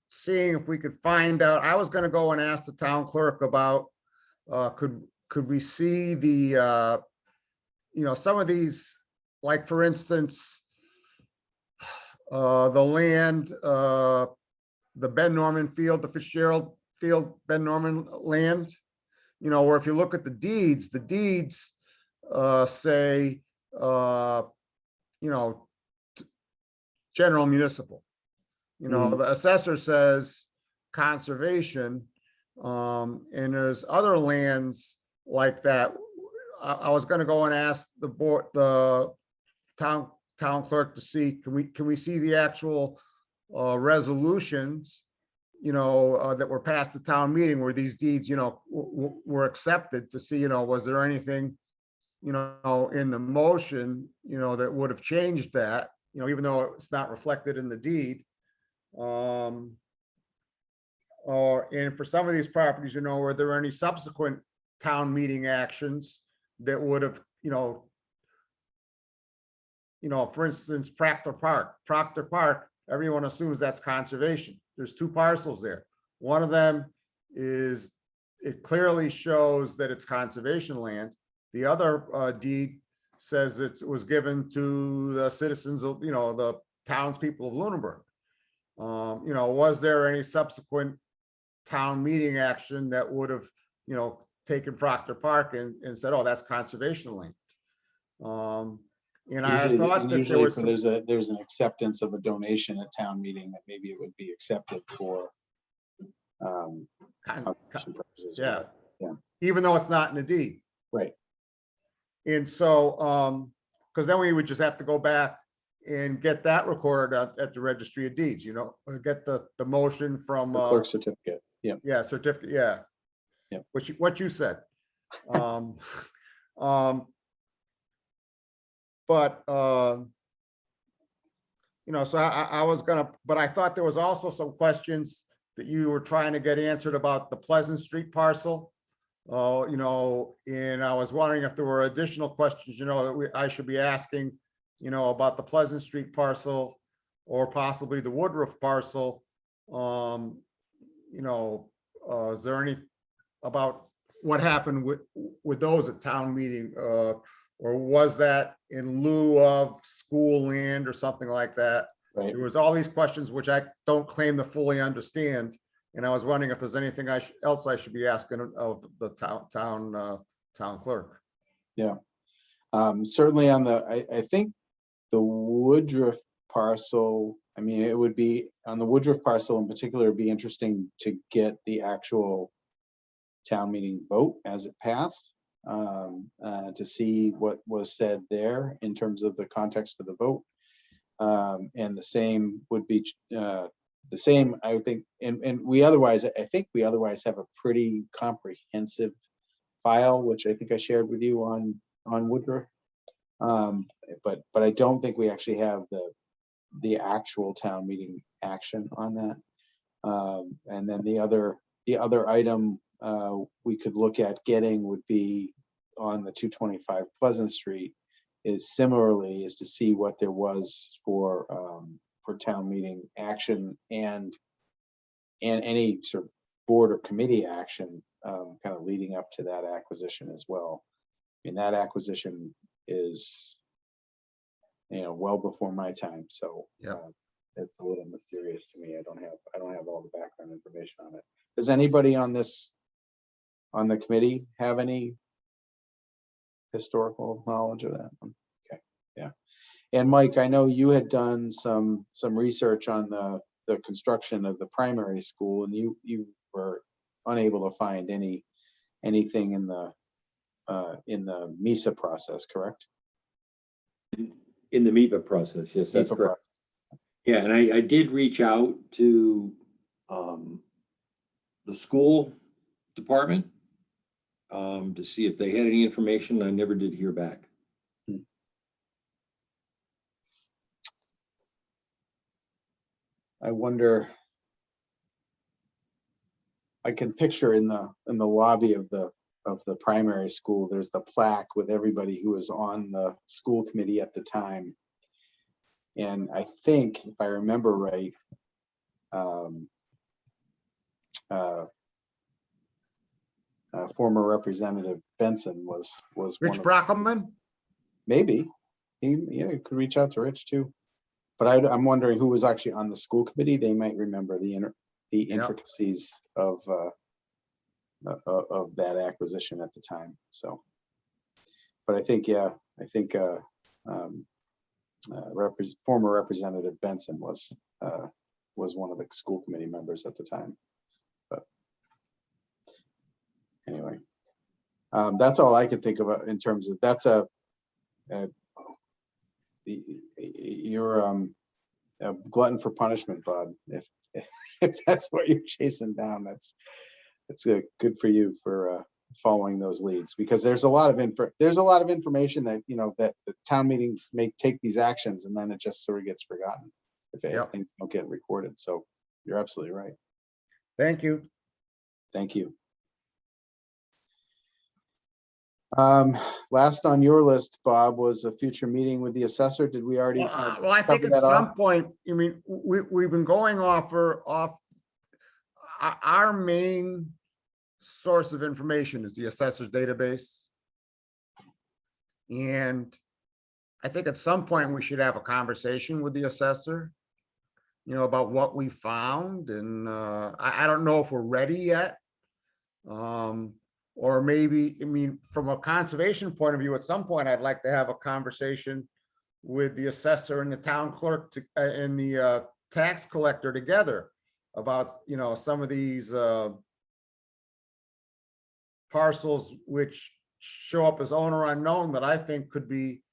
seeing if we could find out, I was gonna go and ask the town clerk about, could we see the, some of these, like, for instance, the land, the Ben Norman Field, the Fitzgerald Field, Ben Norman land, or if you look at the deeds say, general municipal. The assessor says conservation, and there's other lands like that. I was gonna go and ask the board, the town clerk to see, can we see the actual resolutions, that were passed the town meeting where these deeds, were accepted, to see, was there anything, in the motion, that would have changed that, even though it's not reflected in the deed. And for some of these properties, were there any subsequent town meeting actions that would have, for instance, Proctor Park, everyone assumes that's conservation. There's two parcels there. One of them is, it clearly shows that it's conservation land. The other deed says it was given to the citizens of, the townspeople of Lunenburg. Was there any subsequent town meeting action that would have, taken Proctor Park and said, oh, that's conservation land? And I thought that there Usually was some- there's an acceptance of a donation at town meeting that maybe it would be accepted for conservation purposes. yeah. Yeah. Even though it's not in the deed. Right. And so, because then we would just have to go back and get that recorded at the registry of deeds, get the motion from, The clerk certificate. Yeah. yeah, certificate, yeah. Yep. What you said. Um, but, you know, so I was gonna, but I thought there was also some questions that you were trying to get answered about the Pleasant Street parcel. You know, and I was wondering if there were additional questions, you know, that I should be asking, you know, about the Pleasant Street parcel or possibly the Woodruff parcel. You know, is there any about what happened with those at town meeting? Or was that in lieu of school land or something like that? Right. There was all these questions which I don't claim to fully understand. And I was wondering if there's anything else I should be asking of the town clerk. Yeah. Certainly on I think the Woodruff parcel, I mean, it would be on the Woodruff parcel in particular, it'd be interesting to get the actual town meeting vote as it passed, to see what was said there in terms of the context of the vote. And the same would be the same, I would think, and we otherwise, I think we otherwise have a pretty comprehensive file, which I think I shared with you on Woodruff. But I don't think we actually have the actual town meeting action on that. And then the other item we could look at getting would be on the 225 Pleasant Street is to see what there was for town meeting action and any sort of board or committee action kind of leading up to that acquisition as well. I mean, that acquisition is, you know, well before my time, so Yeah. It's a little mysterious to me. I don't have all the background information on it. Does anybody on the committee have any historical knowledge of that one? Okay, yeah. And Mike, I know you had done some research on the construction of the primary school, and you were unable to find anything in the MISA process, correct? In the MEPA process, yes, that's MIPA correct. process. Yeah, and I did reach out to the school department to see if they had any information. I never did hear back. I wonder, I can picture in the lobby of the primary school, there's the plaque with everybody who was on the school committee at the time. And I think, if I remember right, former Representative Benson was Rich one of the- Brockelman? Maybe, yeah, you could reach out to Rich too. But I'm wondering who was actually on the school committee. They might remember the intricacies of that acquisition at the time. So, but I think, yeah, former Representative Benson was one of the school committee members at the time. But anyway, that's all I could think about in terms of you're a glutton for punishment, Bob. If that's what you're chasing down, that's good for you for following those leads, because there's a lot of information that, you know, that the town meetings may take these actions and then it just sort of gets forgotten if things don't get recorded. So you're absolutely right. Thank you. Thank you. Last on your list, Bob, was a future meeting with the assessor. Did we already? Well, I think cover at that some off? point, I mean, we've been going off our main source of information is the assessor's database. And I think at some point we should have a conversation with the assessor, you know, about what we found. And I don't know if we're ready yet. Or maybe, I mean, from a conservation point of view, at some point, I'd like to have a conversation with the assessor and the town clerk and the tax collector together about, you know, some of these parcels which show up as owner unknown that I think could be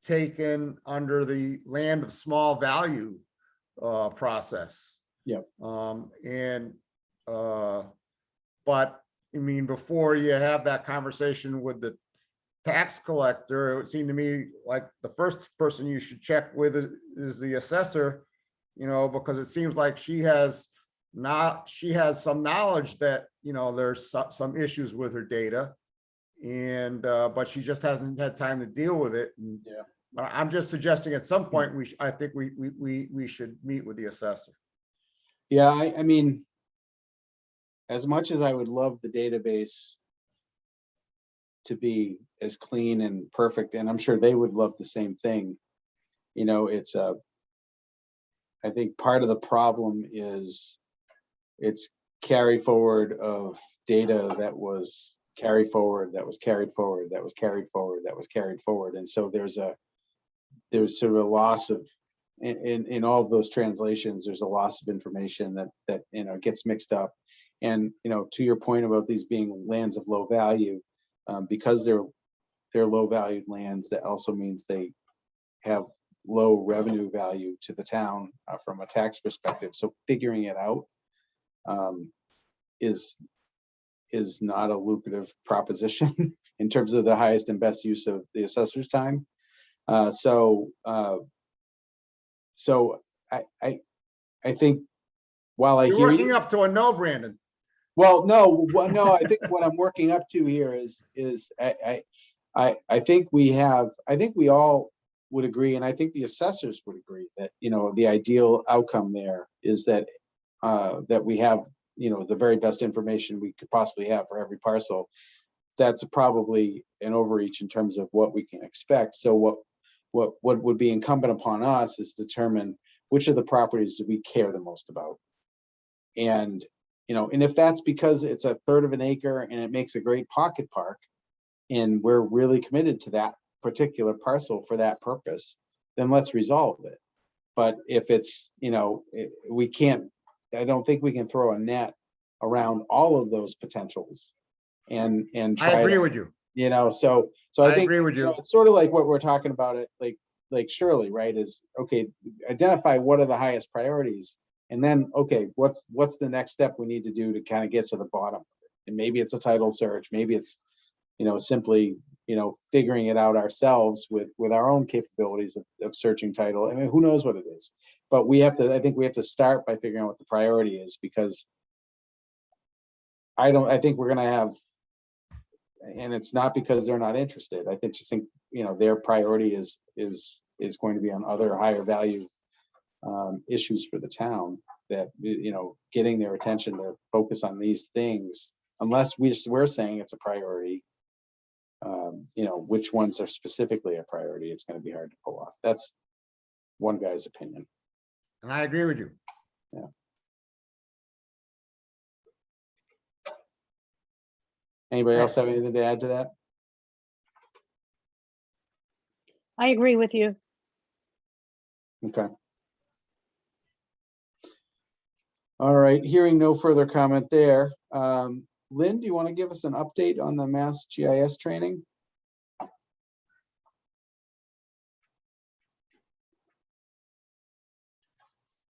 taken under the land of small value process. Yep. But I mean, before you have that conversation with the tax collector, it would seem to me like the first person you should check with is the assessor, you know, because it seems like she has some knowledge that, you know, there's some issues with her data. And, but she just hasn't had time to deal with it. And Yeah. I'm just suggesting at some point, I think we should meet with the assessor. Yeah, I mean, as much as I would love the database to be as clean and perfect, and I'm sure they would love the same thing, you know, it's I think part of the problem is it's carry forward of data that was carried forward, that was carried forward, that was carried forward, that was carried forward. And so there's sort of a loss of, in all of those translations, there's a loss of information that you know, gets mixed up. And, you know, to your point about these being lands of low value, because they're low valued lands, that also means they have low revenue value to the town from a tax perspective. So figuring it out is not a lucrative proposition in terms of the highest and best use of the assessor's time. So I think while I You're hear working you, up to a no, Brandon. well, no, I think what I'm working up to here is I think we all would agree, and I think the assessors would agree that, you know, the ideal outcome there is that that we have, you know, the very best information we could possibly have for every parcel. That's probably an overreach in terms of what we can expect. So what would be incumbent upon us is determine which of the properties do we care the most about. And, you know, and if that's because it's a third of an acre and it makes a great pocket park, and we're really committed to that particular parcel for that purpose, then let's resolve it. But if it's, you know, we can't, I don't think we can throw a net around all of those potentials and try I agree to, with you. you know, so I I think, agree with you know, you. it's sort of like what we're talking about it, like Shirley, right? Is, okay, identify what are the highest priorities, and then, okay, what's the next step we need to do to kind of get to the bottom of it? And maybe it's a title search, maybe it's, you know, simply, you know, figuring it out ourselves with our own capabilities of searching title. I mean, who knows what it is? But I think we have to start by figuring out what the priority is, because I think we're gonna have, and it's not because they're not interested. I think, you know, their priority is going to be on other higher value issues for the town, that, you know, getting their attention to focus on these things, unless we're saying it's a priority. You know, which ones are specifically a priority, it's going to be hard to pull off. That's one guy's opinion. And I agree with you. Yeah. Anybody else have anything to add to that? I agree with you. Okay. All right, hearing no further comment there. Lynn, do you want to give us an update on the Mass GIS training?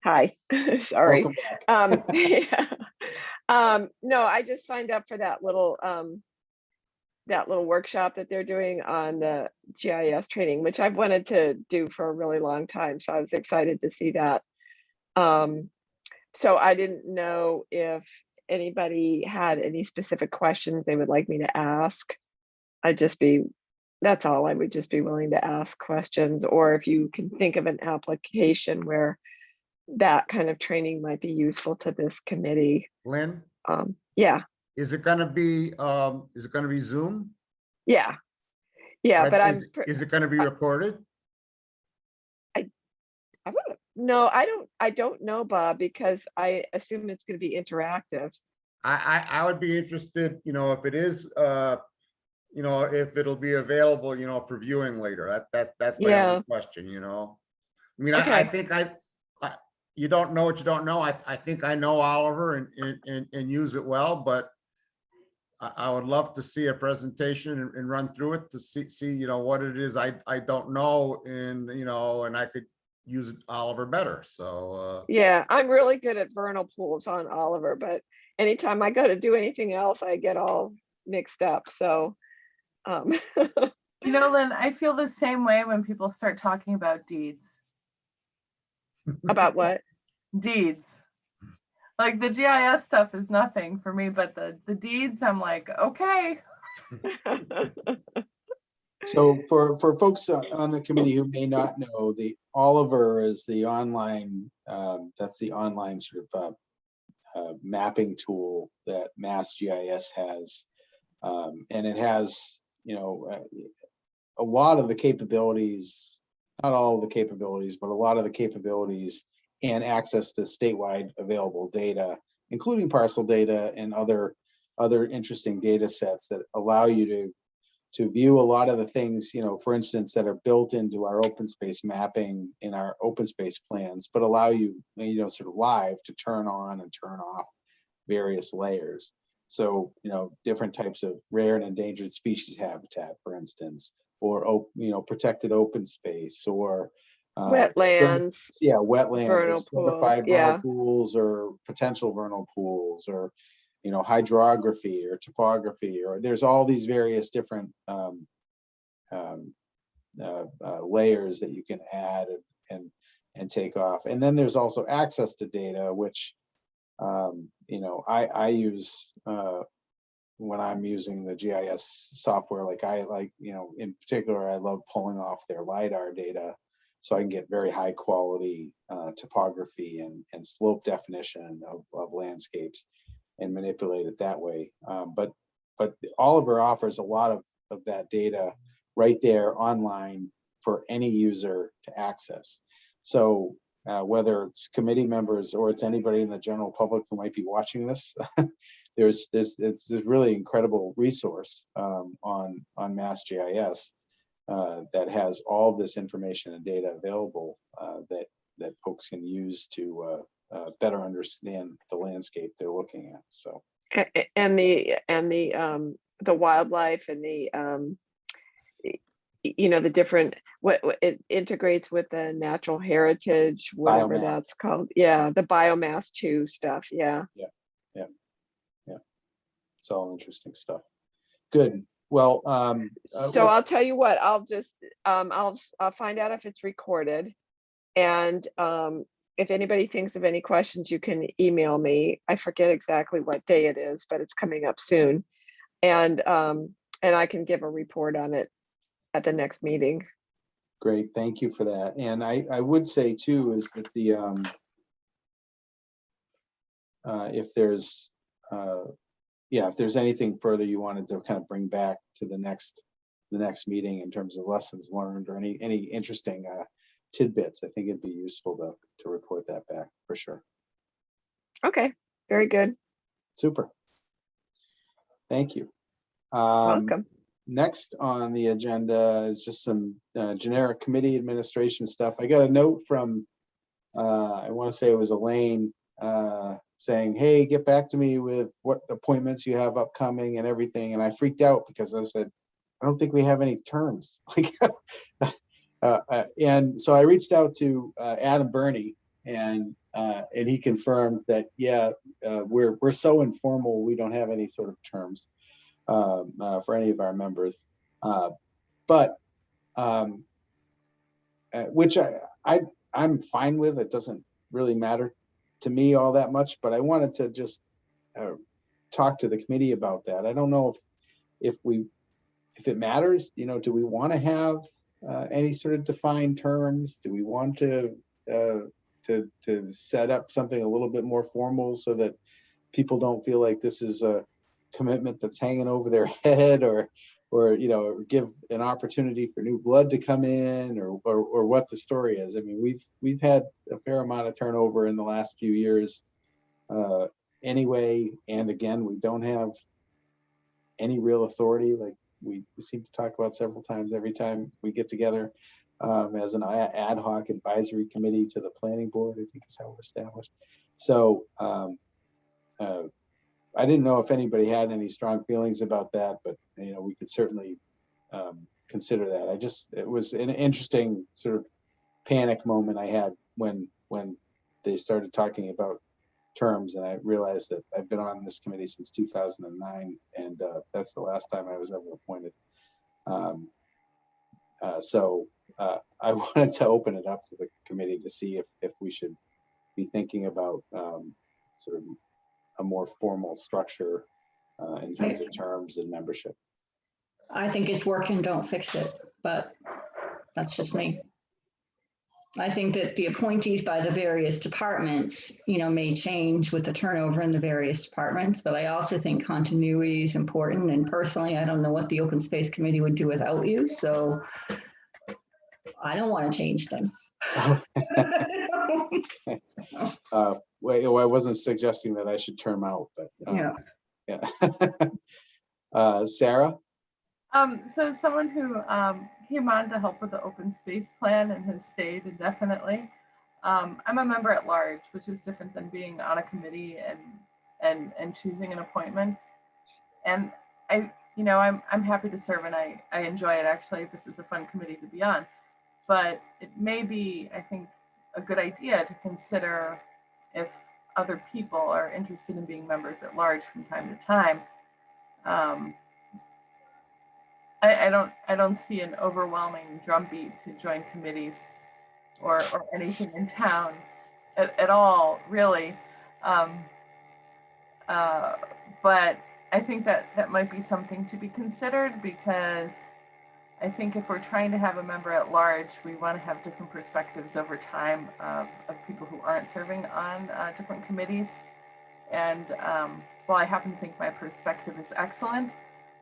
Hi, sorry. Welcome back. Yeah. No, I just signed up for that little workshop that they're doing on the GIS training, which I've wanted to do for a really long time. So I was excited to see that. So I didn't know if anybody had any specific questions they would like me to ask. That's all. I would just be willing to ask questions, or if you can think of an application where that kind of training might be useful to this committee. Lynn, Yeah, is it gonna be Zoom? yeah, Right? but Is it gonna be recorded? no, I don't know, Bob, because I assume it's going to be interactive. I would be interested, you know, if it is, you know, if it'll be available, you know, for viewing later. That's my Yeah. only question, you know. I mean, I Okay. think you don't know what you don't know. I think I know Oliver and use it well, but I would love to see a presentation and run through it to see, you know, what it is I don't know, and, you know, and I could use Oliver better. So Yeah, I'm really good at vernal pools on Oliver, but anytime I go to do anything else, I get all mixed up. So, um, You know, Lynn, I feel the same way when people start talking about deeds. about what? Deeds. Like the GIS stuff is nothing for me, but the deeds, I'm like, okay. So for folks on the committee who may not know, the Oliver is the online, that's the online sort of mapping tool that MassGIS has. And it has, a lot of the capabilities, not all of the capabilities, but a lot of the capabilities and access to statewide available data, including parcel data and other interesting data sets that allow you to view a lot of the things, for instance, that are built into our open space mapping in our open space plans, but allow you, sort of live to turn on and turn off various layers. So, different types of rare and endangered species habitat, for instance, or, protected open space, or Wetlands, wetlands, vernal or certified pools, yeah. vernal pools, or potential vernal pools, or hydrography or topography, or there's all these various different layers that you can add and take off. And then there's also access to data, which I use when I'm using the GIS software. Like in particular, I love pulling off their LiDAR data so I can get very high quality topography and slope definition of landscapes and manipulate it that way. But Oliver offers a lot of that data right there online for any user to access. So whether it's committee members or it's anybody in the general public who might be watching this, it's this really incredible resource on MassGIS that has all of this information and data available that folks can use to better understand the landscape they're looking at. So And the wildlife and the different, what it integrates with the natural heritage, whatever Biomass. that's called. Yeah, the biomass too stuff. Yeah. It's all interesting stuff. Good. Well, So I'll tell you what, I'll just I'll find out if it's recorded, and if anybody thinks of any questions, you can email me. I forget exactly what day it is, but it's coming up soon, and I can give a report on it at the next meeting. great, thank you for that. And I would say too is that the if there's anything further you wanted to kind of bring back to the next meeting in terms of lessons learned or any interesting tidbits, I think it'd be useful to report that back for sure. Okay, very good. Super. Thank you. Welcome. Next on the agenda is just some generic committee administration stuff. I got a note from, I want to say it was Elaine, saying, hey, get back to me with what appointments you have upcoming and everything. And I freaked out because I said, I don't think we have any terms. And so I reached out to Adam Burney, and he confirmed that, we're so informal, we don't have any sort of terms for any of our members, which I'm fine with. It doesn't really matter to me all that much, but I wanted to just talk to the committee about that. I don't know if it matters, do we want to have any sort of defined terms? Do we want to set up something a little bit more formal so that people don't feel like this is a commitment that's hanging over their head, or give an opportunity for new blood to come in, or what the story is? I mean, we've had a fair amount of turnover in the last few years anyway, and again, we don't have any real authority, like we seem to talk about several times every time we get together as an ad hoc advisory committee to the planning board, I think is how we're established. So I didn't know if anybody had any strong feelings about that, but we could certainly consider that. It was an interesting sort of panic moment I had when they started talking about terms, and I realized that I've been on this committee since 2009, and that's the last time I was ever appointed. So I wanted to open it up to the committee to see if we should be thinking about sort of a more formal structure in terms of terms and membership. I think it's working, don't fix it, but that's just me. I think that the appointees by the various departments, may change with the turnover in the various departments, but I also think continuity is important. And personally, I don't know what the Open Space Committee would do without you, so I don't want to change things. Well, I wasn't suggesting that I should term out, but yeah. Sarah? So someone who came on to help with the open space plan and has stayed indefinitely. I'm a member at large, which is different than being on a committee and choosing an appointment. And I'm happy to serve, and I enjoy it. Actually, this is a fun committee to be on. But it may be, I think, a good idea to consider if other people are interested in being members at large from time to time. I don't see an overwhelming drumbeat to join committees or anything in town at all, really. But I think that might be something to be considered, because I think if we're trying to have a member at large, we want to have different perspectives over time of people who aren't serving on different committees. And while I happen to think my perspective is excellent,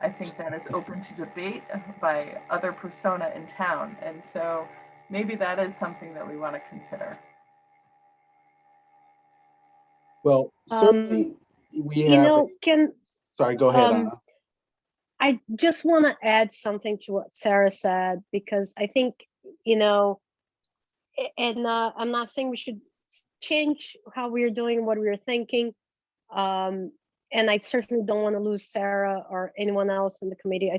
I think that is open to debate by other persona in town. And so maybe that is something that we want to consider. Well, certainly we have. Sorry, go ahead, Anna. I just want to add something to what Sarah said, because I think, and I'm not saying we should change how we're doing what we're thinking. And I certainly don't want to lose Sarah or anyone else in the committee. I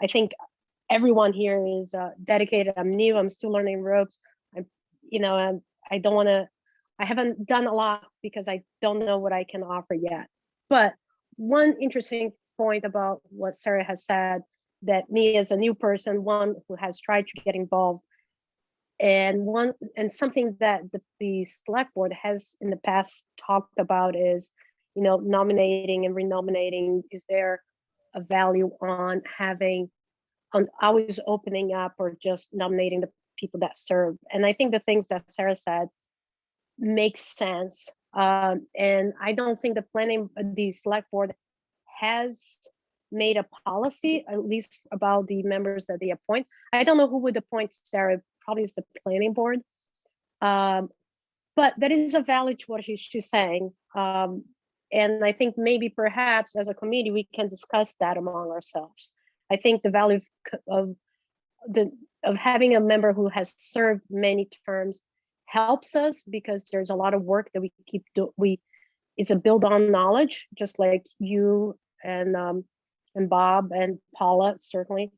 think everyone here is dedicated. I'm new. I'm still learning ropes. I don't want to. I haven't done a lot because I don't know what I can offer yet. But one interesting point about what Sarah has said, that me as a new person, one who has tried to get involved, and something that the select board has in the past talked about is, nominating and renominating. Is there a value on always opening up or just nominating the people that serve? And I think the things that Sarah said make sense. And I don't think the select board has made a policy, at least about the members that they appoint. I don't know who would appoint Sarah, probably is the planning board. But that is a value to what she's saying. And I think maybe perhaps as a committee, we can discuss that among ourselves. I think the value of having a member who has served many terms helps us, because there's a lot of work that it's a build on knowledge, just like you and Bob and Paula, certainly.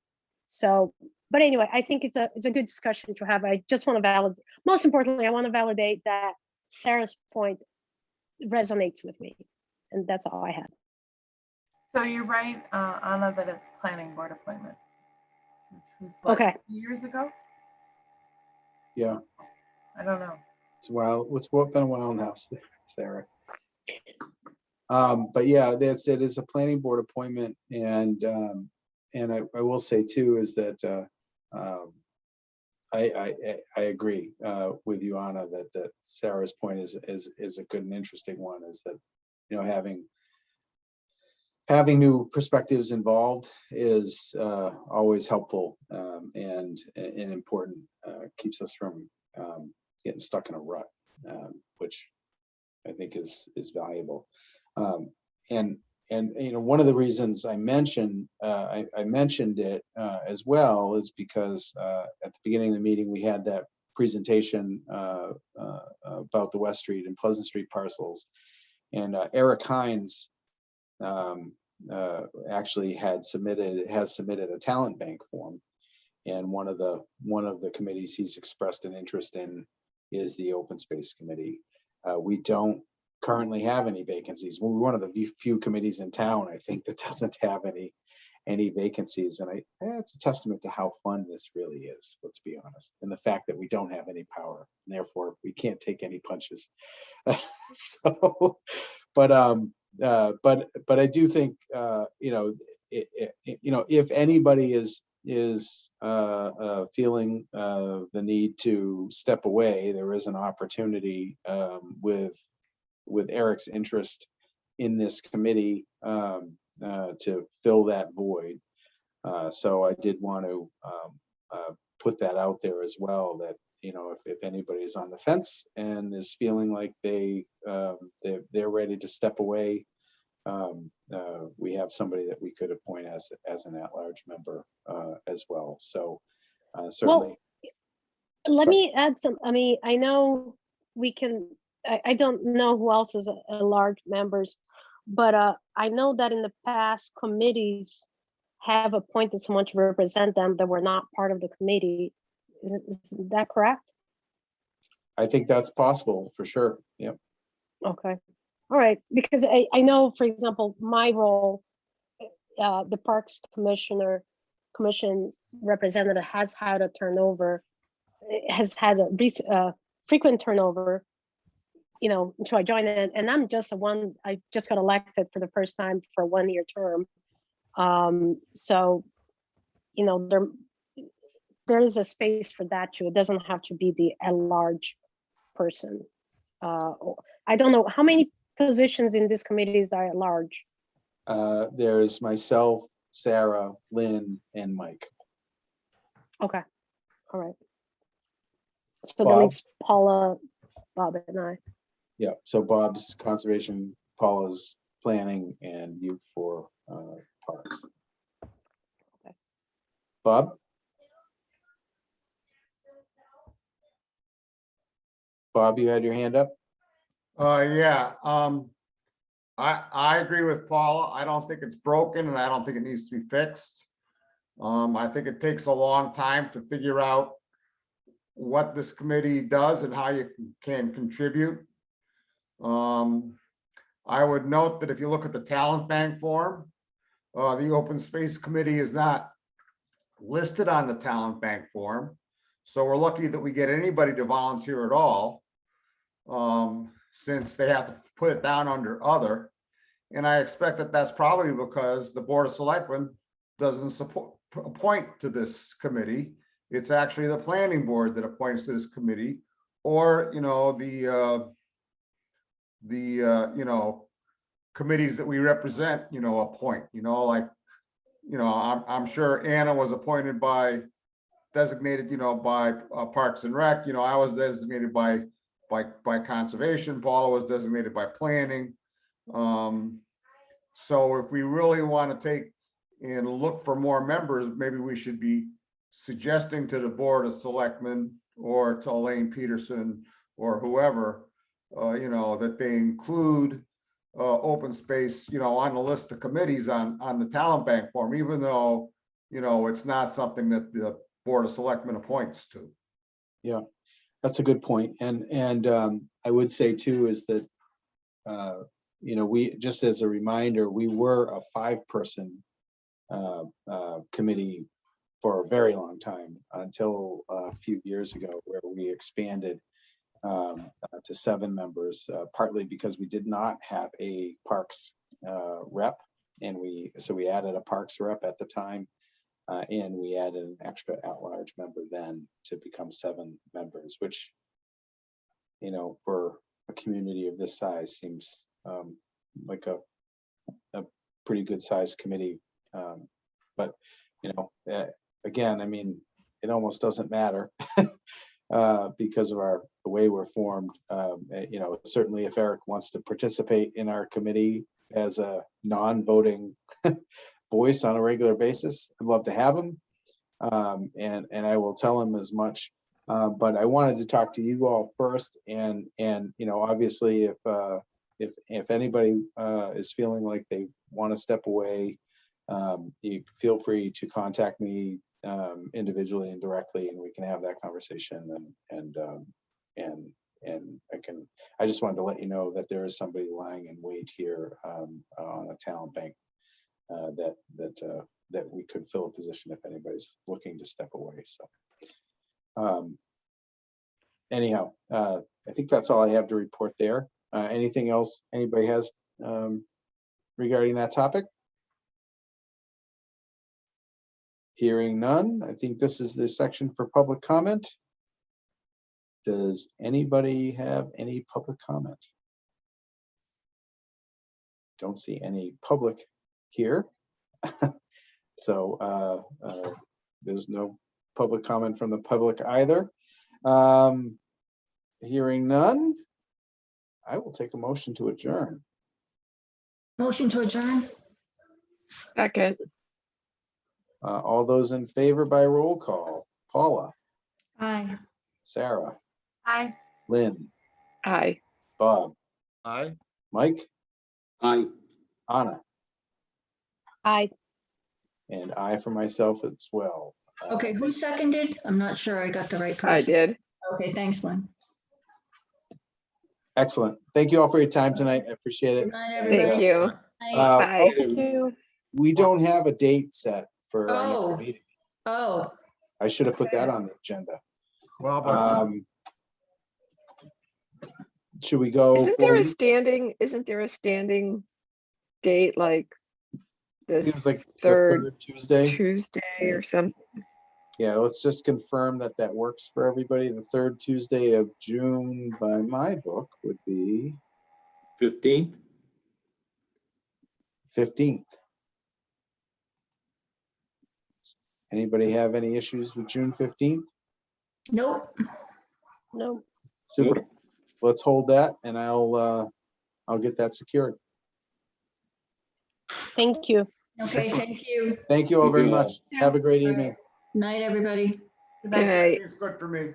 So, but anyway, I think it's a good discussion to have. I just want to validate, most importantly, I want to validate that Sarah's point resonates with me. And that's all I had. So you're right, Anna, that it's planning board appointment, which was Okay. 2 years ago? Yeah. I don't know. It's been a while now, Sarah. But yeah, it is a planning board appointment, and I will say too is that I agree with you, Anna, that Sarah's point is a good and interesting one. Is that having new perspectives involved is always helpful and important. Keeps us from getting stuck in a rut, which I think is valuable. And one of the reasons I mentioned it as well is because at the beginning of the meeting we had that presentation about the West Street and Pleasant Street parcels, and Eric Hines actually has submitted a talent bank form, and one of the committees he's expressed an interest in is the Open Space Committee. We don't currently have any vacancies. We're one of the few committees in town, I think, that doesn't have any vacancies. And it's a testament to how fun this really is, let's be honest. And the fact that we don't have any power, and therefore we can't take any punches. So, but I do think, if anybody is feeling the need to step away, there is an opportunity with Eric's interest in this committee to fill that void. So I did want to put that out there as well, that if anybody's on the fence and is feeling like they're ready to step away, we have somebody that we could appoint as an at-large member as well. So certainly. Let me add some, I mean, I know we can, I don't know who else is a large members, but I know that in the past committees have appointed someone to represent them that were not part of the committee. Is that correct? I think that's possible for sure. Yep. Okay. All right. Because I know, for example, my role, the Parks Commission representative has had a turnover, has had a frequent turnover, until I joined it. And I'm just I just got elected for the first time for a 1-year term. So, there is a space for that too. It doesn't have to be the at-large person. I don't know how many positions in these committees are at large. There's myself, Sarah, Lynn, and Mike. Okay, all right. So Bob. that leaves Paula, Bob, and I. Yeah, so Bob's conservation, Paula's planning, and you for parks. Okay. Bob? Bob, you had your hand up? Yeah, I agree with Paula. I don't think it's broken and I don't think it needs to be fixed. I think it takes a long time to figure out what this committee does and how you can contribute. I would note that if you look at the talent bank form, the open space committee is not listed on the talent bank form. So we're lucky that we get anybody to volunteer at all, since they have to put it down under other. And I expect that that's probably because the Board of Selectmen doesn't appoint to this committee. It's actually the planning board that appoints to this committee, or the committees that we represent, appoint. I'm sure Anna was appointed designated, by Parks and Rec. I was designated by conservation. Paula was designated by planning. So if we really want to take and look for more members, maybe we should be suggesting to the Board of Selectmen or to Elaine Peterson or whoever, that they include open space, on the list of committees on the talent bank form, even though, it's not something that the Board of Selectmen appoints to. Yeah, that's a good point. And I would say too, is that, we, just as a reminder, we were a 5-person committee for a very long time, until a few years ago, where we expanded to 7 members, partly because we did not have a parks rep, and we added a parks rep at the time, and we added an extra at-large member then to become 7 members, which, for a community of this size seems like a pretty good sized committee. But again, I mean, it almost doesn't matter. Because of the way we're formed. Certainly if Eric wants to participate in our committee as a non-voting voice on a regular basis, I'd love to have him. And I will tell him as much. But I wanted to talk to you all first, and obviously if anybody is feeling like they want to step away, you feel free to contact me individually and directly, and we can have that conversation and and I just wanted to let you know that there is somebody lying in wait here on a talent bank that we could fill a position if anybody's looking to step away. So anyhow, I think that's all I have to report there. Anything else anybody has regarding that topic? Hearing none, I think this is the section for public comment. Does anybody have any public comment? Don't see any public here. So there's no public comment from the public either. Hearing none, I will take a motion to adjourn. Motion to adjourn? Second, All those in favor by roll call. Paula, Aye. Sarah, Hi. Lynn, aye. Bob, Aye. Mike, Aye. Anna, I and I for myself as well. Okay, who seconded? I'm not sure I got the right person. I did. Okay, thanks, Lynn. Excellent. Thank you all for your time tonight. I appreciate it. Good night, And, everybody. Thank you. Night. Bye. thank you. We don't have a date set for our Oh. next meeting. Oh, I should have put that on the agenda. Well, but Should we go? Isn't there a 40? standing date like Seems like this the third Tuesday. Tuesday or something? Yeah, let's just confirm that that works for everybody. The third Tuesday of June by my book would be 15th? 15th. Anybody have any issues with June 15th? nope. No, Super. Let's hold that and I'll get that secured. thank you. Okay, Excellent. thank you. Thank you all very Thank you all. much. Have a great evening. Night, everybody. Good Good night. night. it's good for me.